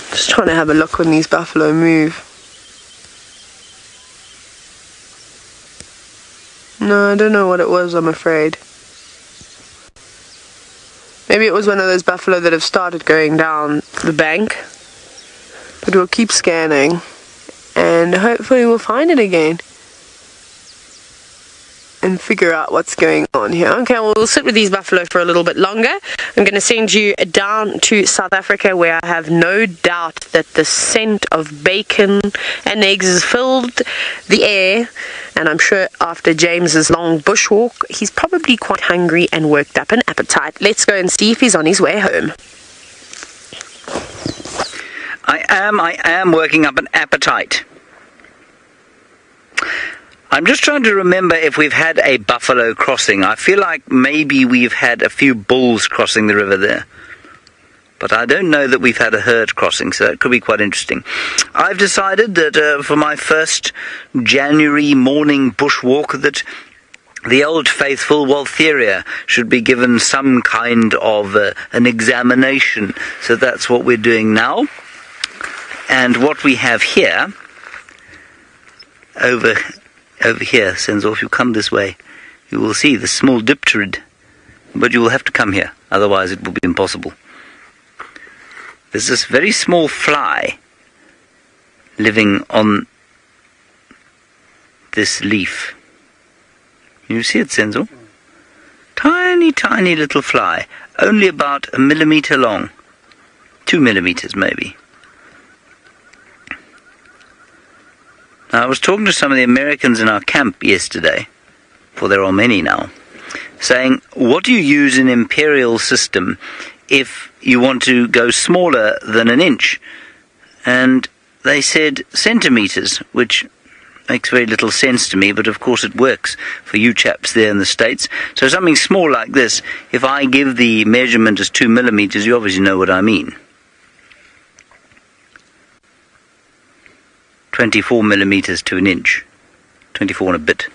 Just trying to have a look when these buffalo move. No, I don't know what it was, I'm afraid. Maybe it was one of those buffalo that have started going down the bank. But we'll keep scanning. And hopefully we'll find it again. And figure out what's going on here. Okay, well, we'll sit with these buffalo for a little bit longer. I'm going to send you down to South Africa, where I have no doubt that the scent of bacon and eggs has filled the air. And I'm sure after James's long bushwalk, he's probably quite hungry and worked up an appetite. Let's go and see if he's on his way home. I am working up an appetite. I'm just trying to remember if we've had a buffalo crossing. I feel like maybe we've had a few bulls crossing the river there. But I don't know that we've had a herd crossing, so that could be quite interesting. I've decided that for my first January morning bushwalk that the old faithful Waltheria should be given some kind of an examination. So that's what we're doing now. And what we have here, over here, Senzo, if you come this way, you will see the small dipterid. But you will have to come here, otherwise it will be impossible. There's this very small fly living on this leaf. You see it, Senzo? Tiny, tiny little fly, only about 1 millimeter long. 2 millimeters, maybe. Now, I was talking to some of the Americans in our camp yesterday, for there are many now, saying, what do you use in imperial system if you want to go smaller than 1 inch? And they said centimeters, which makes very little sense to me, but of course it works for you chaps there in the States. So something small like this, if I give the measurement as 2 millimeters, you obviously know what I mean. 24 millimeters to 1 inch. 24 and a bit.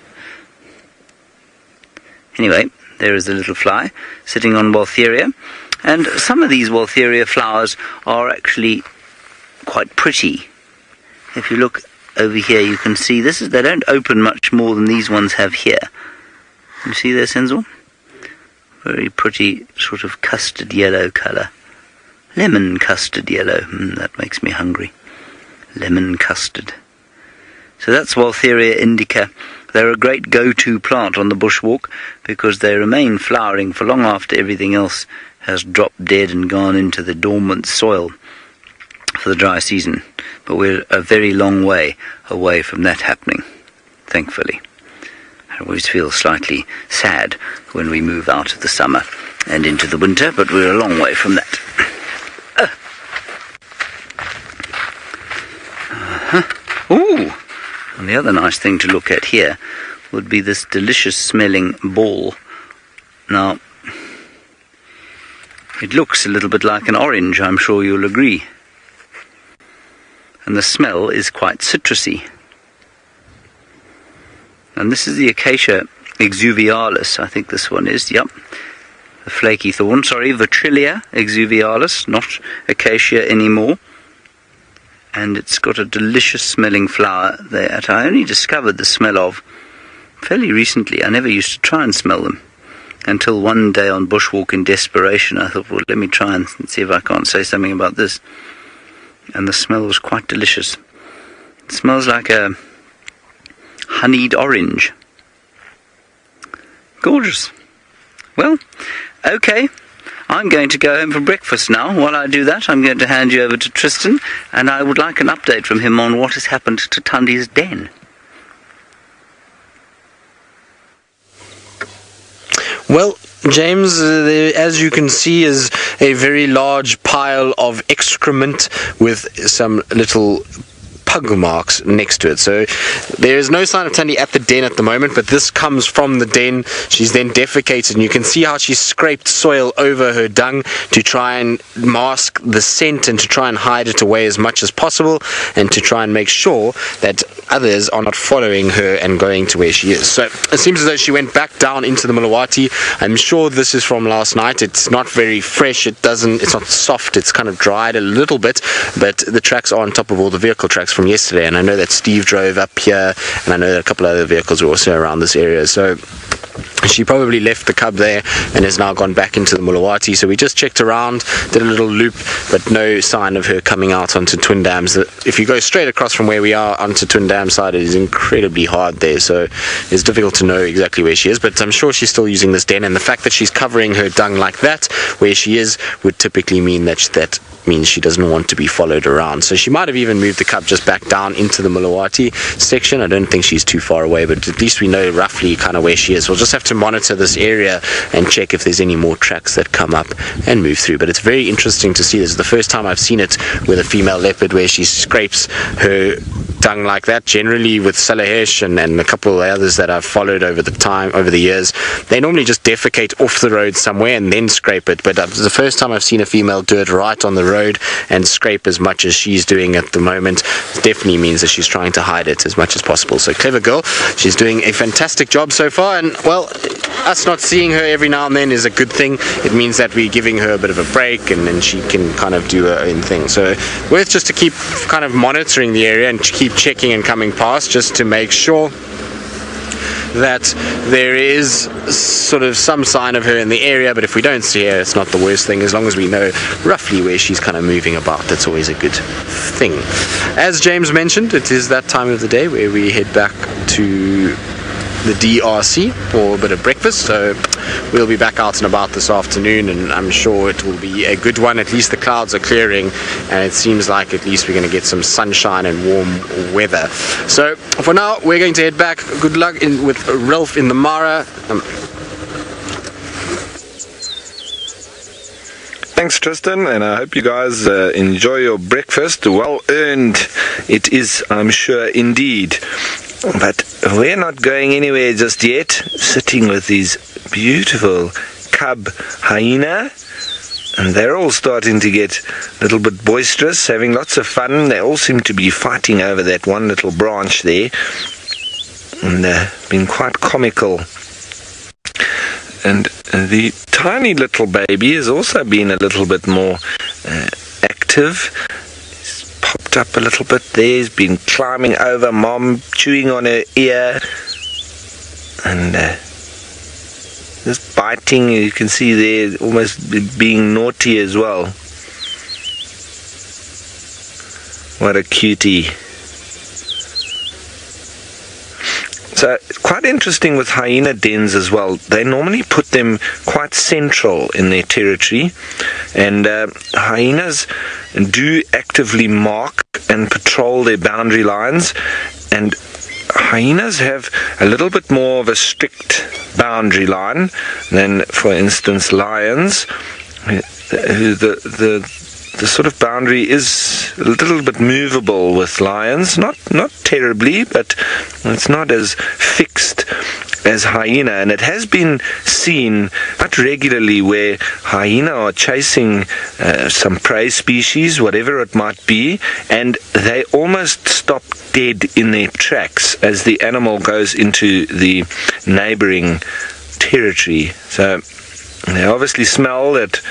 Anyway, there is a little fly sitting on Waltheria. And some of these Waltheria flowers are actually quite pretty. If you look over here, you can see they don't open much more than these ones have here. You see there, Senzo? Very pretty sort of custard yellow colour. Lemon custard yellow. That makes me hungry. Lemon custard. So that's Waltheria indica. They're a great go-to plant on the bushwalk because they remain flowering for long after everything else has dropped dead and gone into the dormant soil for the dry season. But we're a very long way away from that happening, thankfully. I always feel slightly sad when we move out of the summer and into the winter, but we're a long way from that. Ooh! And the other nice thing to look at here would be this delicious smelling ball. Now, it looks a little bit like an orange, I'm sure you'll agree. And the smell is quite citrusy. And this is the Acacia exuvialis, I think this one is, yep. The flaky thorn, Vitrilia exuvialis, not Acacia anymore. And it's got a delicious smelling flower that I only discovered the smell of fairly recently. I never used to try and smell them until one day on bushwalk in desperation I thought, well, let me try and see if I can't say something about this. And the smell was quite delicious. It smells like a honeyed orange. Gorgeous. Well, okay. I'm going to go home for breakfast now. While I do that, I'm going to hand you over to Tristan, and I would like an update from him on what has happened to Tundi's den. Well, James, as you can see, is a very large pile of excrement with some little pug marks next to it. So there is no sign of Tandy at the den at the moment, but this comes from the den. She's then defecated, and you can see how she's scraped soil over her dung to try and mask the scent and to try and hide it away as much as possible, and to try and make sure that others are not following her and going to where she is. So it seems as though she went back down into the Mulawati. I'm sure this is from last night. It's not very fresh. It's not soft. It's kind of dried a little bit, but the tracks are on top of all the vehicle tracks from yesterday, and I know that Steve drove up here, and I know that a couple of other vehicles were also around this area. So she probably left the cub there and has now gone back into the Mulawati. So we just checked around, did a little loop, but no sign of her coming out onto Twin Dams. If you go straight across from where we are onto Twin Dam side, it is incredibly hard there, so it's difficult to know exactly where she is, but I'm sure she's still using this den, and the fact that she's covering her dung like that where she is would typically mean that means she doesn't want to be followed around. So she might have even moved the cub just back down into the Mulawati section. I don't think she's too far away, but at least we know roughly kind of where she is. We'll just have to monitor this area and check if there's any more tracks that come up and move through. But it's very interesting to see. This is the first time I've seen it with a female leopard where she scrapes her dung like that. Generally with Salahesh and a couple of others that I've followed over the years, they normally just defecate off the road somewhere and then scrape it. But it's the first time I've seen a female do it right on the road and scrape as much as she's doing at the moment. It definitely means that she's trying to hide it as much as possible. So clever girl. She's doing a fantastic job so far, and well, us not seeing her every now and then is a good thing. It means that we're giving her a bit of a break, and then she can kind of do her own thing. So worth just to keep kind of monitoring the area and keep checking and coming past just to make sure that there is sort of some sign of her in the area. But if we don't see her, it's not the worst thing. As long as we know roughly where she's kind of moving about, that's always a good thing. As James mentioned, it is that time of the day where we head back to the DRC for a bit of breakfast. So we'll be back out and about this afternoon, and I'm sure it will be a good one. At least the clouds are clearing, and it seems like at least we're going to get some sunshine and warm weather. So for now, we're going to head back. Good luck with Ralph in the Mara. Thanks, Tristan, and I hope you guys enjoy your breakfast. Well earned it is, I'm sure, indeed. But we're not going anywhere just yet, sitting with these beautiful cub hyena, and they're all starting to get a little bit boisterous, having lots of fun. They all seem to be fighting over that one little branch there, and being quite comical. And the tiny little baby has also been a little bit more active. Popped up a little bit there. He's been climbing over mom, chewing on her ear, and just biting. You can see there, almost being naughty as well. What a cutie. So quite interesting with hyena dens as well. They normally put them quite central in their territory, and hyenas do actively mark and patrol their boundary lines, and hyenas have a little bit more of a strict boundary line than, for instance, lions. The sort of boundary is a little bit movable with lions, not terribly, but it's not as fixed as hyena. And it has been seen quite regularly where hyena are chasing some prey species, whatever it might be, and they almost stop dead in their tracks as the animal goes into the neighboring territory. So they obviously smell that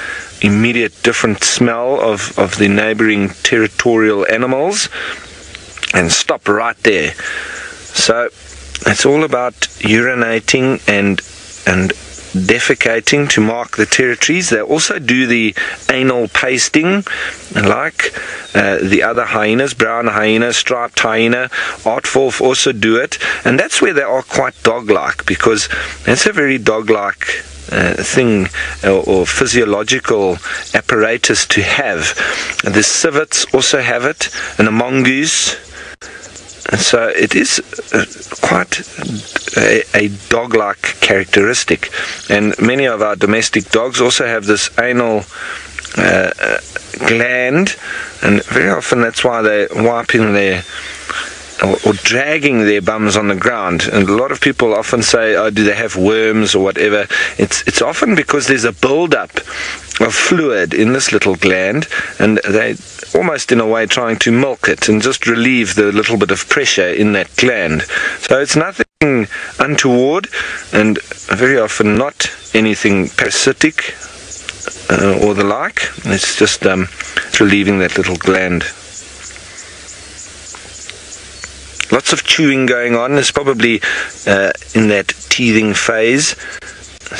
immediate different smell of the neighboring territorial animals and stop right there. So it's all about urinating and defecating to mark the territories. They also do the anal pasting like the other hyenas, brown hyena, striped hyena, Artwolf also do it, and that's where they are quite dog-like, because that's a very dog-like thing or physiological apparatus to have. The civets also have it, and the mongoose. And so it is quite a dog-like characteristic. And many of our domestic dogs also have this anal gland, and very often that's why they're wiping their or dragging their bums on the ground. And a lot of people often say, oh, do they have worms or whatever? It's often because there's a build-up of fluid in this little gland, and they almost in a way trying to milk it and just relieve the little bit of pressure in that gland. So it's nothing untoward, and very often not anything parasitic or the like. It's just relieving that little gland. Lots of chewing going on. It's probably in that teething phase,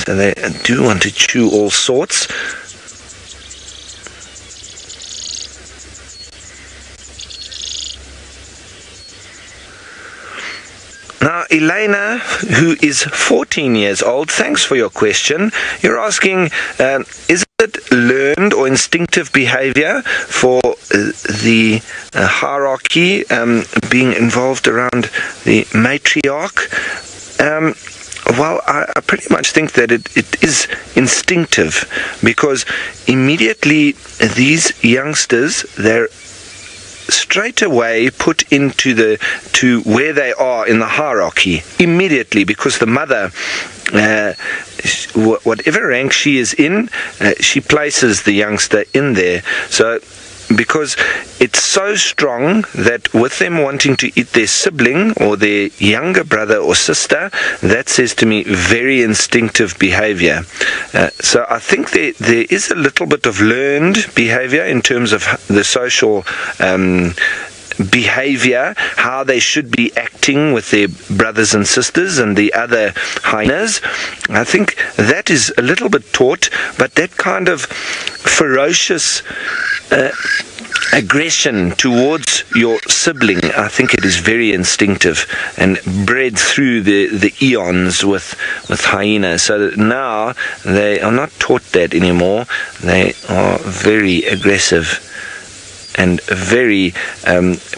so they do want to chew all sorts. Now, Elena, who is 14 years old, thanks for your question. You're asking, is it learned or instinctive behavior for the hierarchy being involved around the matriarch? Well, I pretty much think that it is instinctive, because immediately these youngsters, they're straight away put into to where they are in the hierarchy immediately, because the mother, whatever rank she is in, she places the youngster in there. So because it's so strong that with them wanting to eat their sibling or their younger brother or sister, that says to me very instinctive behavior. So I think there is a little bit of learned behavior in terms of the social behavior, how they should be acting with their brothers and sisters and the other hyenas. I think that is a little bit taught, but that kind of ferocious aggression towards your sibling, I think it is very instinctive and bred through the eons with hyenas. So that now they are not taught that anymore. They are very aggressive and very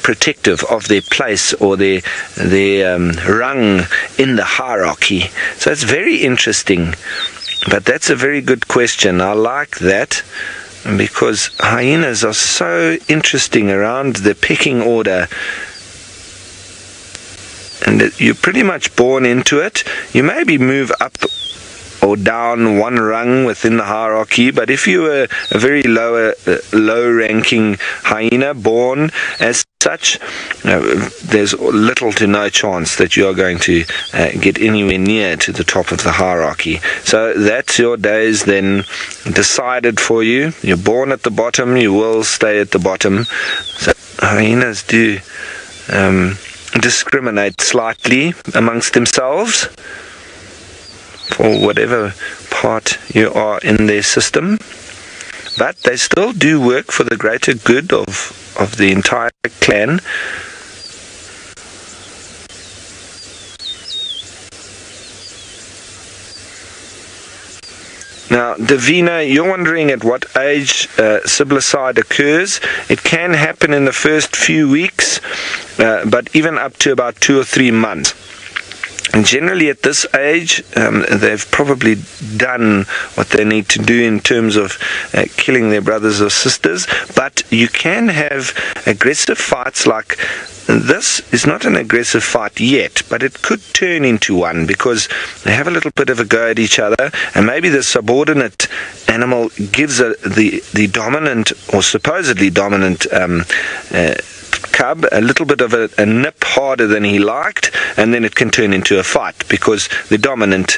protective of their place or their rung in the hierarchy. So it's very interesting. But that's a very good question. I like that, because hyenas are so interesting around the pecking order. And you're pretty much born into it. You maybe move up or down one rung within the hierarchy, but if you were a very low-ranking hyena born as such, there's little to no chance that you are going to get anywhere near to the top of the hierarchy. So that's your days then decided for you. You're born at the bottom, you will stay at the bottom. So hyenas do discriminate slightly amongst themselves for whatever part you are in their system, but they still do work for the greater good of the entire clan. Now, Davina, you're wondering at what age siblicide occurs. It can happen in the first few weeks, but even up to about 2 or 3 months. And generally at this age, they've probably done what they need to do in terms of killing their brothers or sisters. But you can have aggressive fights like this. Is not an aggressive fight yet, but it could turn into one, because they have a little bit of a go at each other, and maybe the subordinate animal gives the dominant or supposedly dominant cub a little bit of a nip harder than he liked, and then it can turn into a fight, because the dominant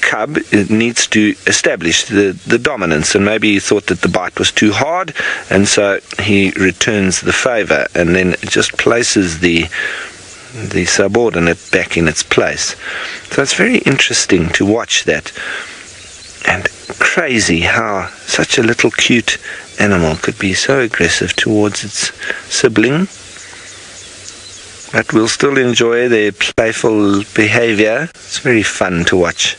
cub needs to establish the dominance, and maybe he thought that the bite was too hard, and so he returns the favor and then just places the subordinate back in its place. So it's very interesting to watch that, and crazy how such a little cute animal could be so aggressive towards its sibling, but will still enjoy their playful behavior. It's very fun to watch.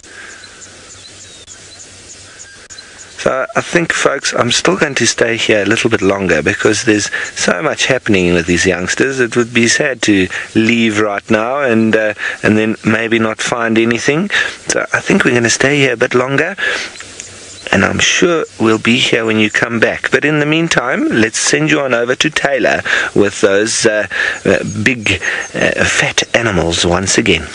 So I think, folks, I'm still going to stay here a little bit longer, because there's so much happening with these youngsters. It would be sad to leave right now and then maybe not find anything. So I think we're going to stay here a bit longer. and I'm sure we'll be here when you come back. But in the meantime, let's send you on over to Taylor with those big fat animals once again.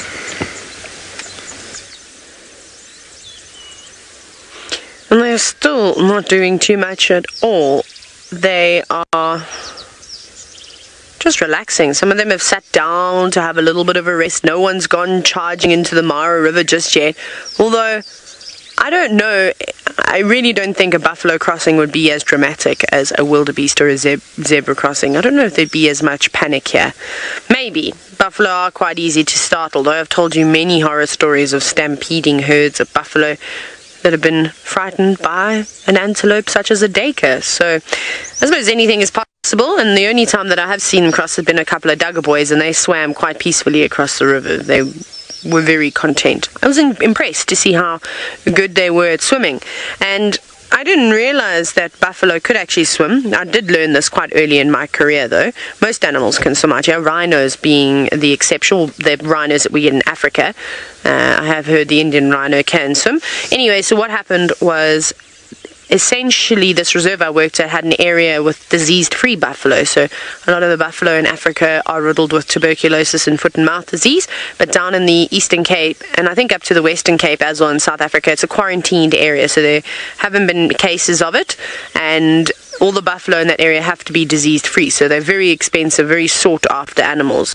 And they're still not doing too much at all. They are just relaxing. Some of them have sat down to have a little bit of a rest. No one's gone charging into the Mara River just yet. Although, I don't know, I really don't think a buffalo crossing would be as dramatic as a wildebeest or a zebra crossing. I don't know if there'd be as much panic here. Maybe. Buffalo are quite easy to startle, though I've told you many horror stories of stampeding herds of buffalo that have been frightened by an antelope such as a daker. So I suppose anything is possible, and the only time that I have seen them cross has been a couple of Duggar boys, and they swam quite peacefully across the river. They were very content. I was impressed to see how good they were at swimming, and I didn't realize that buffalo could actually swim. I did learn this quite early in my career, though. Most animals can swim out here, rhinos being the exception, the rhinos that we get in Africa. I have heard the Indian rhino can swim. Anyway, so what happened was, essentially this reserve I worked at had an area with disease-free buffalo. So a lot of the buffalo in Africa are riddled with tuberculosis and foot and mouth disease, but down in the Eastern Cape, and I think up to the Western Cape as well in South Africa, it's a quarantined area, so there haven't been cases of it, and all the buffalo in that area have to be disease-free, so they're very expensive, very sought-after animals.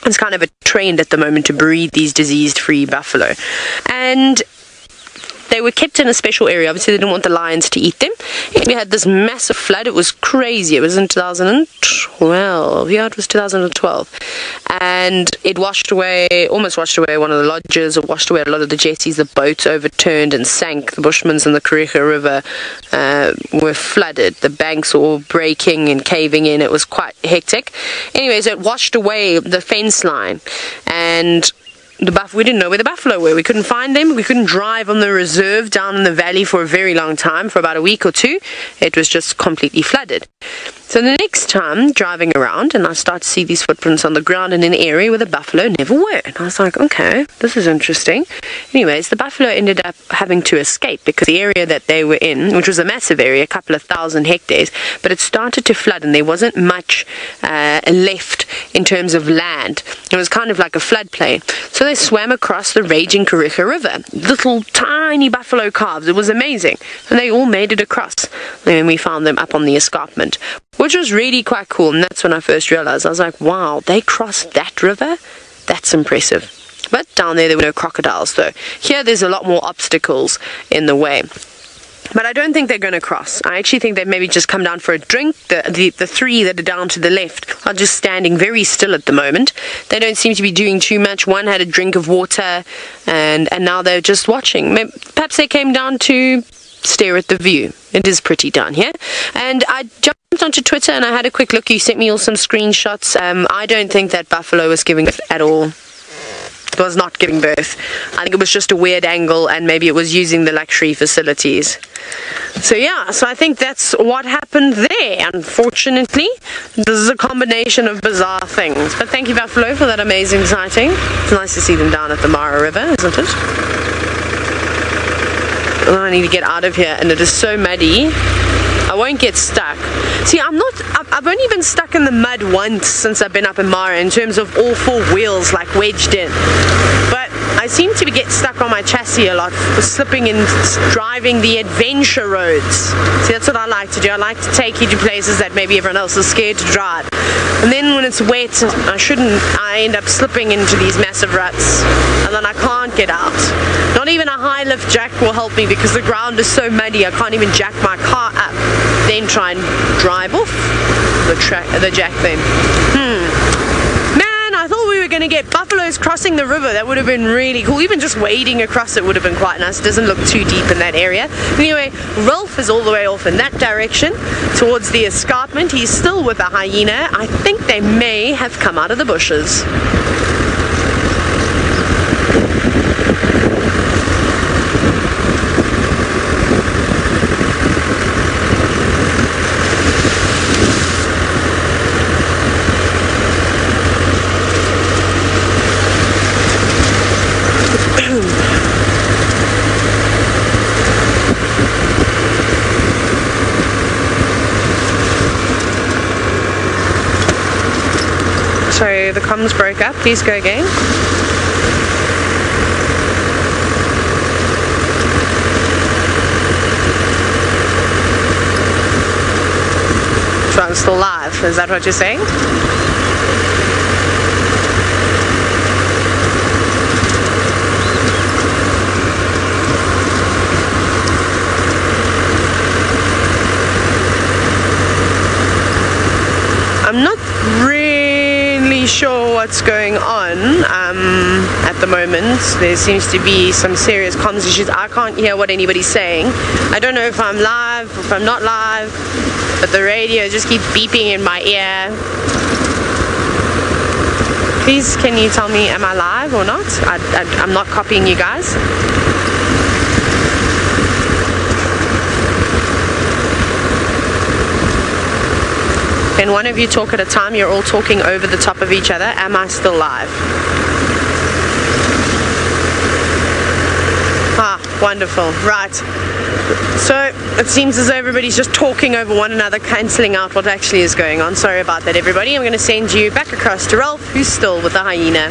It's kind of a trend at the moment to breed these disease-free buffalo. And they were kept in a special area. Obviously, they didn't want the lions to eat them. We had this massive flood. It was crazy. It was in 2012. Yeah, it was 2012. And it almost washed away one of the lodges. It washed away a lot of the jetties. The boats overturned and sank. The Bushmans in the Kruger River were flooded. The banks were all breaking and caving in. It was quite hectic. Anyways, it washed away the fence line. And we didn't know where the buffalo were. We couldn't find them. We couldn't drive on the reserve down in the valley for a very long time, for about a week or two. It was just completely flooded. So the next time, driving around, and I start to see these footprints on the ground in an area where the buffalo never were. And I was like, okay, this is interesting. Anyways, the buffalo ended up having to escape because the area that they were in, which was a massive area, a couple of 1,000 hectares, but it started to flood and there wasn't much left in terms of land. It was kind of like a floodplain. So they swam across the raging Kruger River. Little tiny buffalo calves. It was amazing. And they all made it across. And we found them up on the escarpment, which was really quite cool. And that's when I first realized, I was like, wow, they crossed that river? That's impressive. But down there were no crocodiles, though. Here, there's a lot more obstacles in the way. But I don't think they're going to cross. I actually think they've maybe just come down for a drink. The three that are down to the left are just standing very still at the moment. They don't seem to be doing too much. One had a drink of water, and now they're just watching. Perhaps they came down to stare at the view. It is pretty down here. And I jumped onto Twitter and I had a quick look. You sent me all some screenshots. I don't think that buffalo was giving birth at all. It was not giving birth. I think it was just a weird angle, and maybe it was using the luxury facilities. So yeah, so I think that's what happened there. Unfortunately, this is a combination of bizarre things. But thank you, buffalo, for that amazing sighting. It's nice to see them down at the Mara River, isn't it? Oh, I need to get out of here, and it is so muddy. I won't get stuck. See, I've only been stuck in the mud once since I've been up in Mara in terms of all four wheels like wedged in. But I seem to get stuck on my chassis a lot for slipping and driving the adventure roads. See, that's what I like to do. I like to take you to places that maybe everyone else is scared to drive. And then when it's wet, I end up slipping into these massive ruts, and then I can't get out. Not even a high lift jack will help me because the ground is so muddy I can't even jack my car up, then try and drive off the jack then. Man, I thought we were going to get buffaloes crossing the river. That would have been really cool. Even just wading across it would have been quite nice. It doesn't look too deep in that area. Anyway, Rolf is all the way off in that direction towards the escarpment. He's still with a hyena. I think they may have come out of the bushes. the comms broke up. Please go again. So I'm still live. Is that what you're saying? I'm not really sure what's going on at the moment. There seems to be some serious comms issues. I can't hear what anybody's saying. I don't know if I'm live or if I'm not live, but the radio just keeps beeping in my ear. Please, can you tell me, am I live or not? I'm not copying you guys. Can one of you talk at a time? You're all talking over the top of each other. Am I still live? Ah, wonderful. Right. So it seems as though everybody's just talking over one another, cancelling out what actually is going on. Sorry about that, everybody. I'm going to send you back across to Ralph, who's still with the hyena.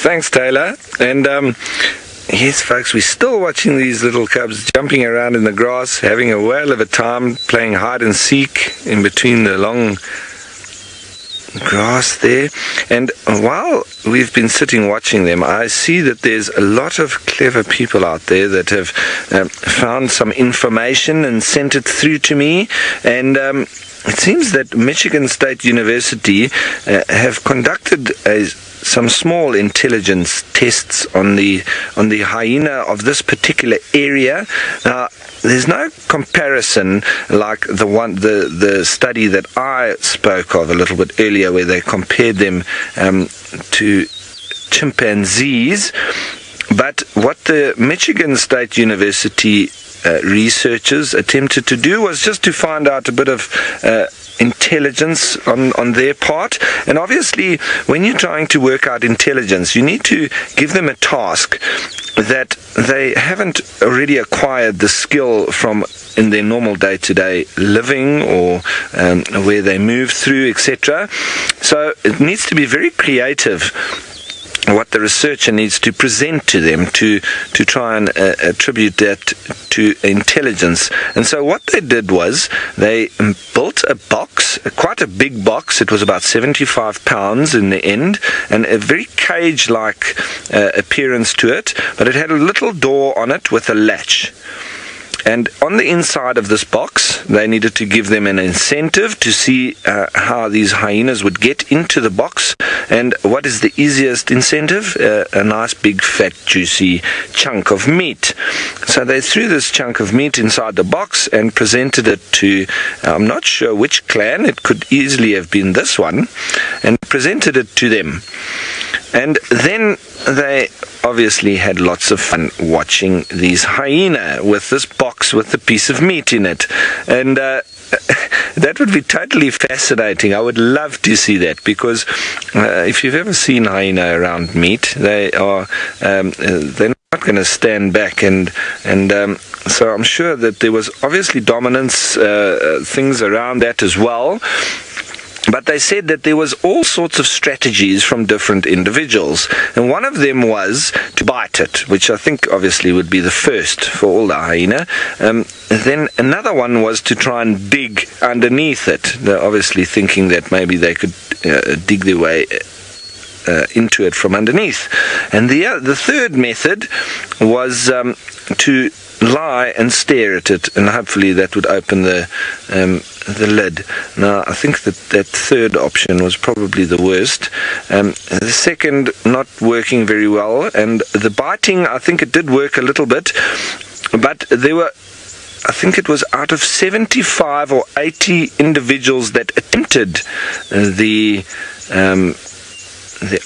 Thanks, Taylor. And yes, folks, we're still watching these little cubs jumping around in the grass, having a whale of a time, playing hide and seek in between the long grass there. And while we've been sitting watching them, I see that there's a lot of clever people out there that have found some information and sent it through to me. And it seems that Michigan State University have conducted some small intelligence tests on the hyena of this particular area. Now, there's no comparison like the study that I spoke of a little bit earlier, where they compared them to chimpanzees. But what the Michigan State University researchers attempted to do was just to find out a bit of intelligence on their part. And obviously, when you're trying to work out intelligence, you need to give them a task that they haven't already acquired the skill from in their normal day-to-day living, or where they move through, etc. So it needs to be very creative, what the researcher needs to present to them to try and attribute that to intelligence. And so what they did was they built a box, quite a big box. It was about 75 pounds in the end, and a very cage-like appearance to it, but it had a little door on it with a latch. And on the inside of this box, they needed to give them an incentive to see how these hyenas would get into the box. And what is the easiest incentive? A nice big fat juicy chunk of meat. So they threw this chunk of meat inside the box and presented it to, I'm not sure which clan, it could easily have been this one, and presented it to them. And then they obviously had lots of fun watching these hyena with this box with a piece of meat in it. And that would be totally fascinating. I would love to see that, because if you've ever seen hyena around meat, they're not going to stand back, and so I'm sure that there was obviously dominance things around that as well. But they said that there was all sorts of strategies from different individuals, and one of them was to bite it, which I think obviously would be the first for all the hyena. Then another one was to try and dig underneath it. They're obviously thinking that maybe they could dig their way into it from underneath. And the third method was to lie and stare at it, and hopefully that would open the lid. Now, I think that third option was probably the worst. The second, not working very well, and the biting, I think it did work a little bit, but there were, I think it was out of 75 or 80 individuals that attempted the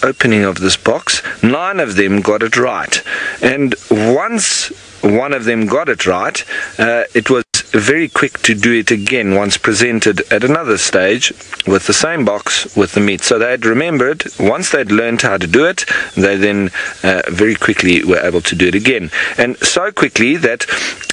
opening of this box, 9 of them got it right. And once one of them got it right, it was very quick to do it again once presented at another stage with the same box with the meat. So they'd remembered, once they'd learned how to do it, they then very quickly were able to do it again. And so quickly that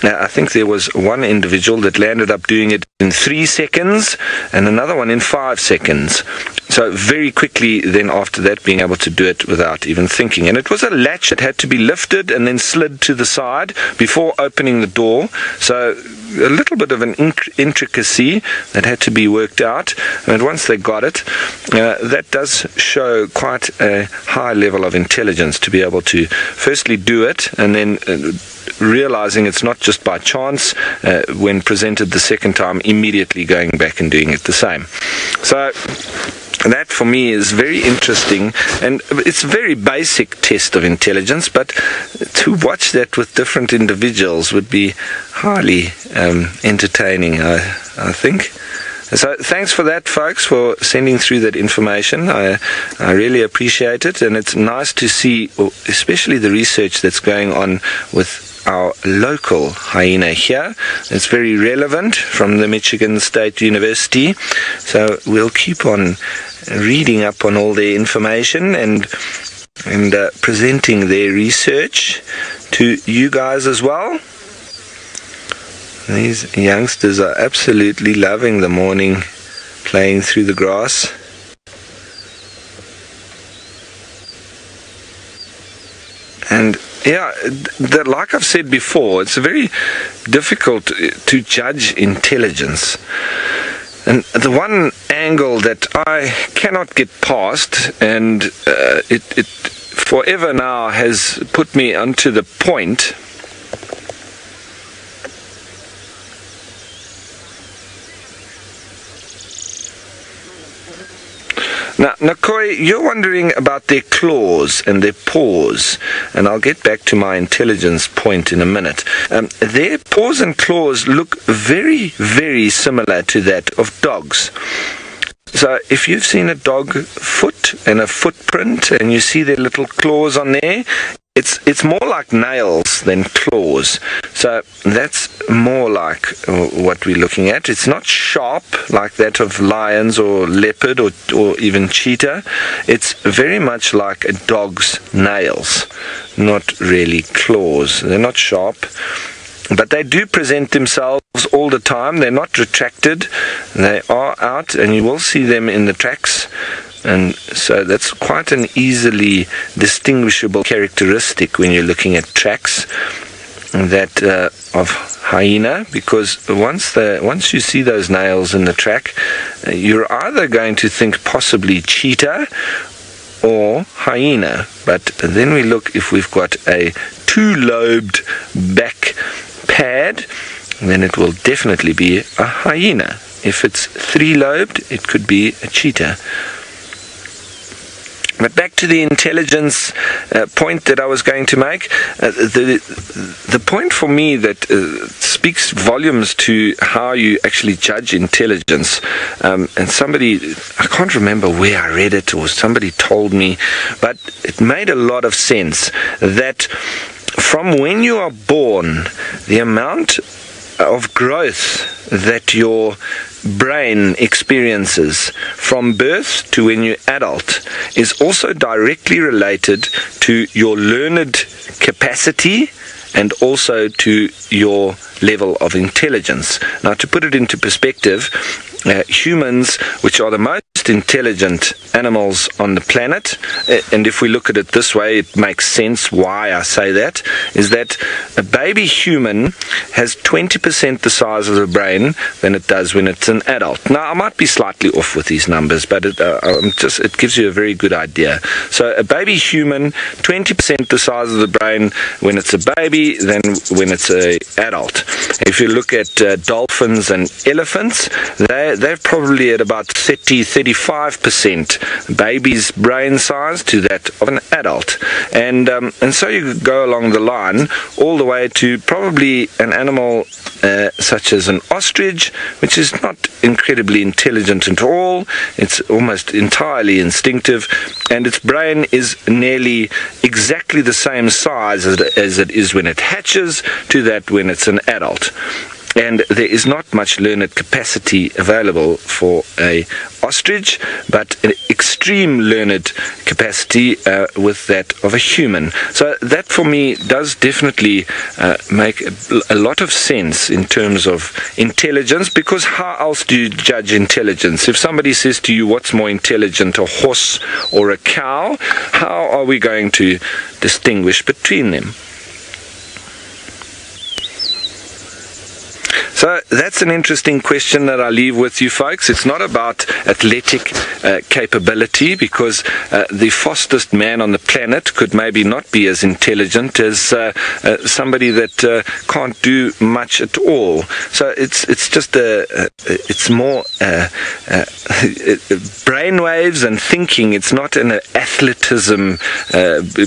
I think there was one individual that landed up doing it in 3 seconds and another one in 5 seconds. So very quickly then after that being able to do it without even thinking. And it was a latch that had to be lifted and then slid to the side before opening the door. So a little bit of an intricacy that had to be worked out. And once they got it, that does show quite a high level of intelligence to be able to firstly do it and then realizing it's not just by chance when presented the second time, immediately going back and doing it the same. So that for me is very interesting, and it's a very basic test of intelligence, but to watch that with different individuals would be highly entertaining, I think. So thanks for that, folks, for sending through that information. I really appreciate it, and it's nice to see, especially the research that's going on with our local hyena here. It's very relevant from the Michigan State University. So we'll keep on reading up on all their information and presenting their research to you guys as well. These youngsters are absolutely loving the morning playing through the grass. And yeah, like I've said before, it's very difficult to judge intelligence. And the one angle that I cannot get past, and it forever now has put me onto the point, now, Nakoi, you're wondering about their claws and their paws, and I'll get back to my intelligence point in a minute. Their paws and claws look very, very similar to that of dogs. So if you've seen a dog foot and a footprint, and you see their little claws on there, it's more like nails than claws. So that's more like what we're looking at. It's not sharp like that of lions or leopard or even cheetah. It's very much like a dog's nails, not really claws. They're not sharp, but they do present themselves all the time. They're not retracted. They are out, and you will see them in the tracks. And so that's quite an easily distinguishable characteristic when you're looking at tracks that of hyena, because once you see those nails in the track, you're either going to think possibly cheetah or hyena. But then we look if we've got a 2-lobed back pad, then it will definitely be a hyena. If it's 3-lobed, it could be a cheetah. But back to the intelligence point that I was going to make. The point for me that speaks volumes to how you actually judge intelligence, and somebody, I can't remember where I read it or somebody told me, but it made a lot of sense that from when you are born, the amount of growth that your brain experiences from birth to when you're adult is also directly related to your learned capacity and also to your level of intelligence. Now, to put it into perspective, humans, which are the most intelligent animals on the planet, and if we look at it this way, it makes sense why I say that, is that a baby human has 20% the size of the brain than it does when it's an adult. Now, I might be slightly off with these numbers, but it gives you a very good idea. So a baby human, 20% the size of the brain when it's a baby than when it's an adult. If you look at dolphins and elephants, they're probably at about 35% baby's brain size to that of an adult. And so you go along the line all the way to probably an animal such as an ostrich, which is not incredibly intelligent at all. It's almost entirely instinctive, and its brain is nearly exactly the same size as it is when it hatches to that when it's an adult. and there is not much learned capacity available for a ostrich, but an extreme learned capacity with that of a human. So that for me does definitely make a lot of sense in terms of intelligence, because how else do you judge intelligence? If somebody says to you, what's more intelligent, a horse or a cow, how are we going to distinguish between them? So that's an interesting question that I leave with you folks. It's not about athletic capability, because the fastest man on the planet could maybe not be as intelligent as somebody that can't do much at all. So it's just it's more brainwaves and thinking. It's not an athleticism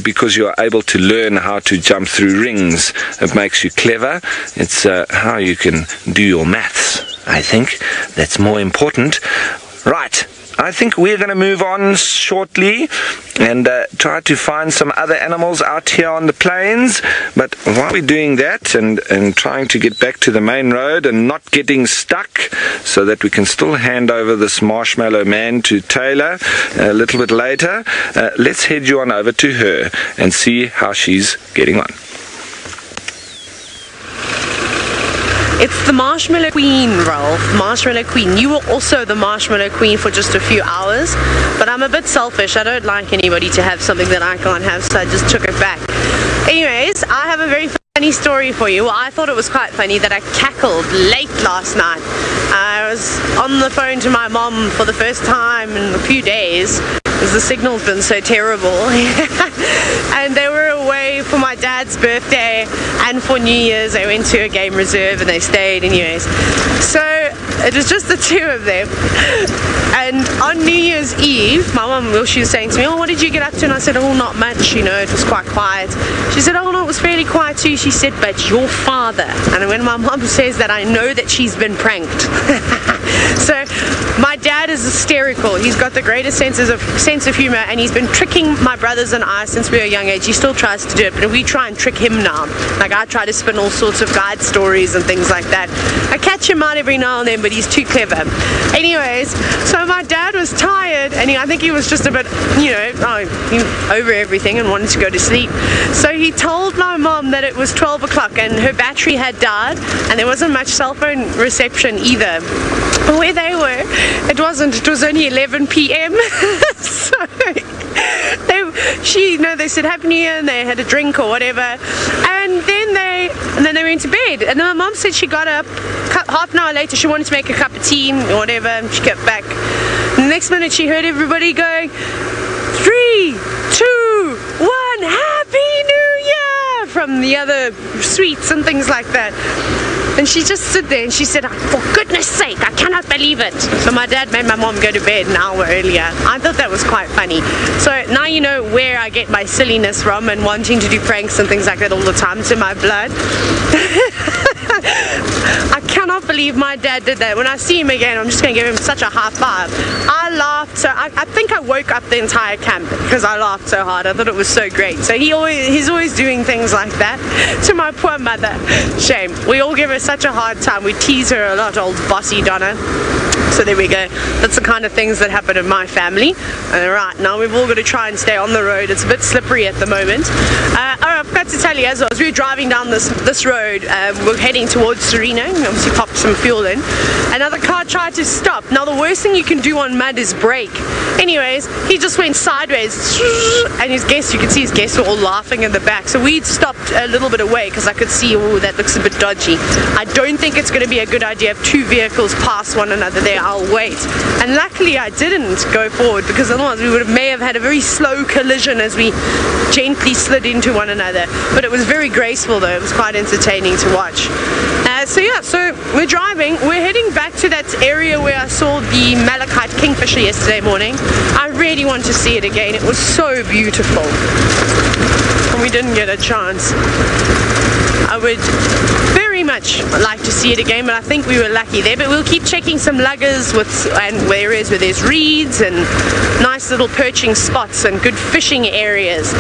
because you're able to learn how to jump through rings. It makes you clever. It's how you can do your maths, I think. That's more important. Right, I think we're going to move on shortly and try to find some other animals out here on the plains. But while we're doing that and trying to get back to the main road and not getting stuck, so that we can still hand over this marshmallow man to Taylor a little bit later, let's head you on over to her and see how she's getting on. It's the Marshmallow Queen, Ralph. Marshmallow Queen. You were also the Marshmallow Queen for just a few hours, but I'm a bit selfish. I don't like anybody to have something that I can't have, so I just took it back. Anyways, I have a very funny story for you. Well, I thought it was quite funny that I cackled late last night. I was on the phone to my mom for the first time in a few days, because the signal's been so terrible. And they were away for my dad's birthday and for New Year's. They went to a game reserve and they stayed anyways. So it was just the two of them. And on New Year's Eve, my mum, she was saying to me, oh, what did you get up to? And I said, oh, not much, you know, it was quite quiet. She said, oh, no, it was fairly quiet too. She said, but your father. And when my mum says that, I know that she's been pranked. So my dad is hysterical. He's got the greatest sense of humor, and he's been tricking my brothers and I since we were a young age. He still tries to do it, but we try and trick him now. Like, I try to spin all sorts of guide stories and things like that. I catch him out every now and then, but he's too clever. Anyways, so my dad was tired, and I think he was just a bit, you know, over everything and wanted to go to sleep. So he told my mom that it was 12 o'clock and her battery had died, and there wasn't much cell phone reception either. Where they were, it wasn't. It was only 11 p.m. So they said Happy New Year, and they had a drink or whatever, and then they went to bed. And then my mom said she got up half an hour later. She wanted to make a cup of tea or whatever, and she got back. And the next minute she heard everybody going, 3, 2, 1, Happy New Year, from the other suites and things like that. And she just stood there and she said, for goodness sake, I cannot believe it. So my dad made my mom go to bed an hour earlier. I thought that was quite funny. So now you know where I get my silliness from and wanting to do pranks and things like that all the time. It's in my blood. I cannot believe my dad did that. When I see him again, I'm just going to give him such a high five. I laughed so I think I woke up the entire camp because I laughed so hard. I thought it was so great. So he's always doing things like that to my poor mother. Shame. We all give her such a hard time. We tease her a lot, old bossy Donna. So there we go. That's the kind of things that happen in my family. Right, now we've all got to try and stay on the road. It's a bit slippery at the moment. I forgot to tell you as well, as we were driving down this road, we're heading towards Serena. We obviously popped some fuel in. Another car tried to stop. Now the worst thing you can do on mud is brake. Anyways, he just went sideways, and you can see his guests were all laughing in the back. So we'd stopped a little bit away because I could see, oh, that looks a bit dodgy. I don't think it's going to be a good idea if two vehicles pass one another there. I'll wait. And luckily I didn't go forward, because otherwise we may have had a very slow collision as we gently slid into one another. But it was very graceful though. It was quite entertaining to watch. So we're driving. We're heading back to that area where I saw the malachite kingfisher yesterday morning. I really want to see it again. It was so beautiful. And we didn't get a chance. I would very much like to see it again, but I think we were lucky there. But we'll keep checking some luggers and areas where there's reeds and nice little perching spots and good fishing areas.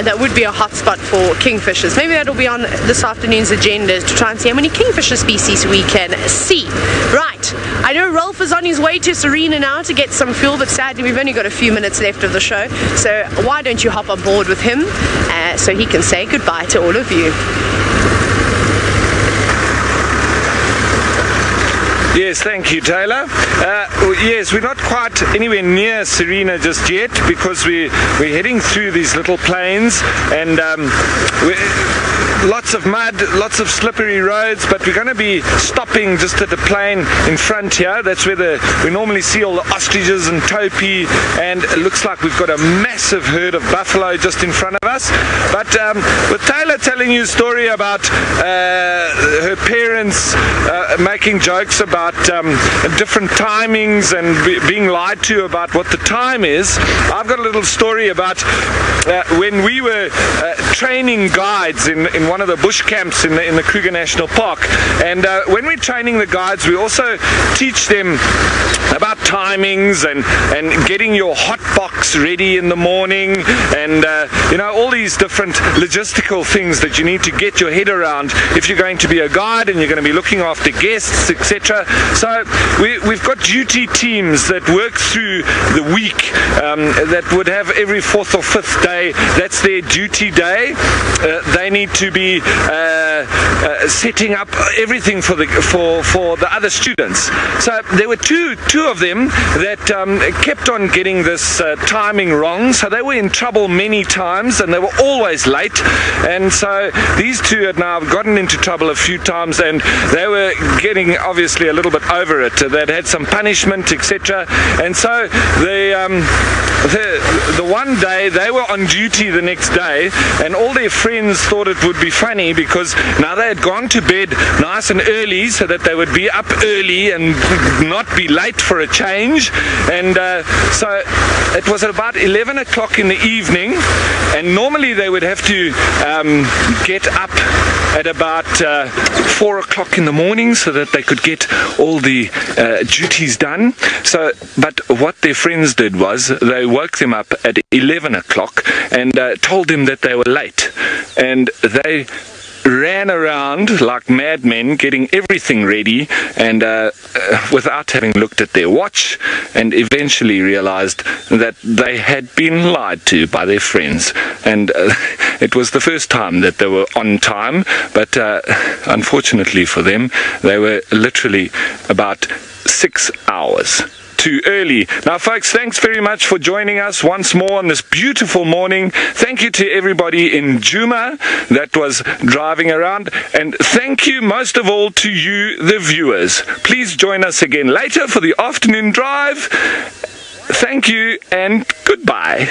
That would be a hot spot for kingfishers. Maybe that'll be on this afternoon's agenda, to try and see how many kingfisher species we can see. Right, I know Rolf is on his way to Serena now to get some fuel, but sadly we've only got a few minutes left of the show, so why don't you hop on board with him so he can say goodbye to all of you. Yes, thank you, Taylor. Yes, we're not quite anywhere near Serena just yet, because we're heading through these little plains, and lots of mud, lots of slippery roads, but we're going to be stopping just at the plain in front here. That's where we normally see all the ostriches and topi, and it looks like we've got a massive herd of buffalo just in front of us. But with Taylor telling you a story about her parents making jokes about different timings and being lied to about what the time is, I've got a little story about when we were training guides in one of the bush camps in the Kruger National Park. And when we're training the guides, we also teach them about timings and getting your hot box ready in the morning, and you know, all these different logistical things that you need to get your head around if you're going to be a guide and you're going to be looking after guests, etc. So we've got duty teams that work through the week that would have every 4th or 5th day. That's their duty day. They need to be setting up everything for the other students. So there were two of them that kept on getting this timing wrong, so they were in trouble many times, and they were always late. And so these two had now gotten into trouble a few times, and they were getting obviously a little bit over it. They'd had some punishment, etc. And so the one day they were on duty the next day, and all their friends thought it would be funny because now they had gone to bed nice and early so that they would be up early and not be late for a change. And so it was at about 11 o'clock in the evening, and normally they would have to get up at about 4 o'clock in the morning so that they could get all the duties done. So, but what their friends did was they woke them up at 11 o'clock and told them that they were late, and they ran around like madmen getting everything ready, and without having looked at their watch, and eventually realized that they had been lied to by their friends. And it was the first time that they were on time, but unfortunately for them, they were literally about 6 hours too early. Now folks, thanks very much for joining us once more on this beautiful morning. Thank you to everybody in Djuma that was driving around, and thank you most of all to you, the viewers. Please join us again later for the afternoon drive. Thank you and goodbye.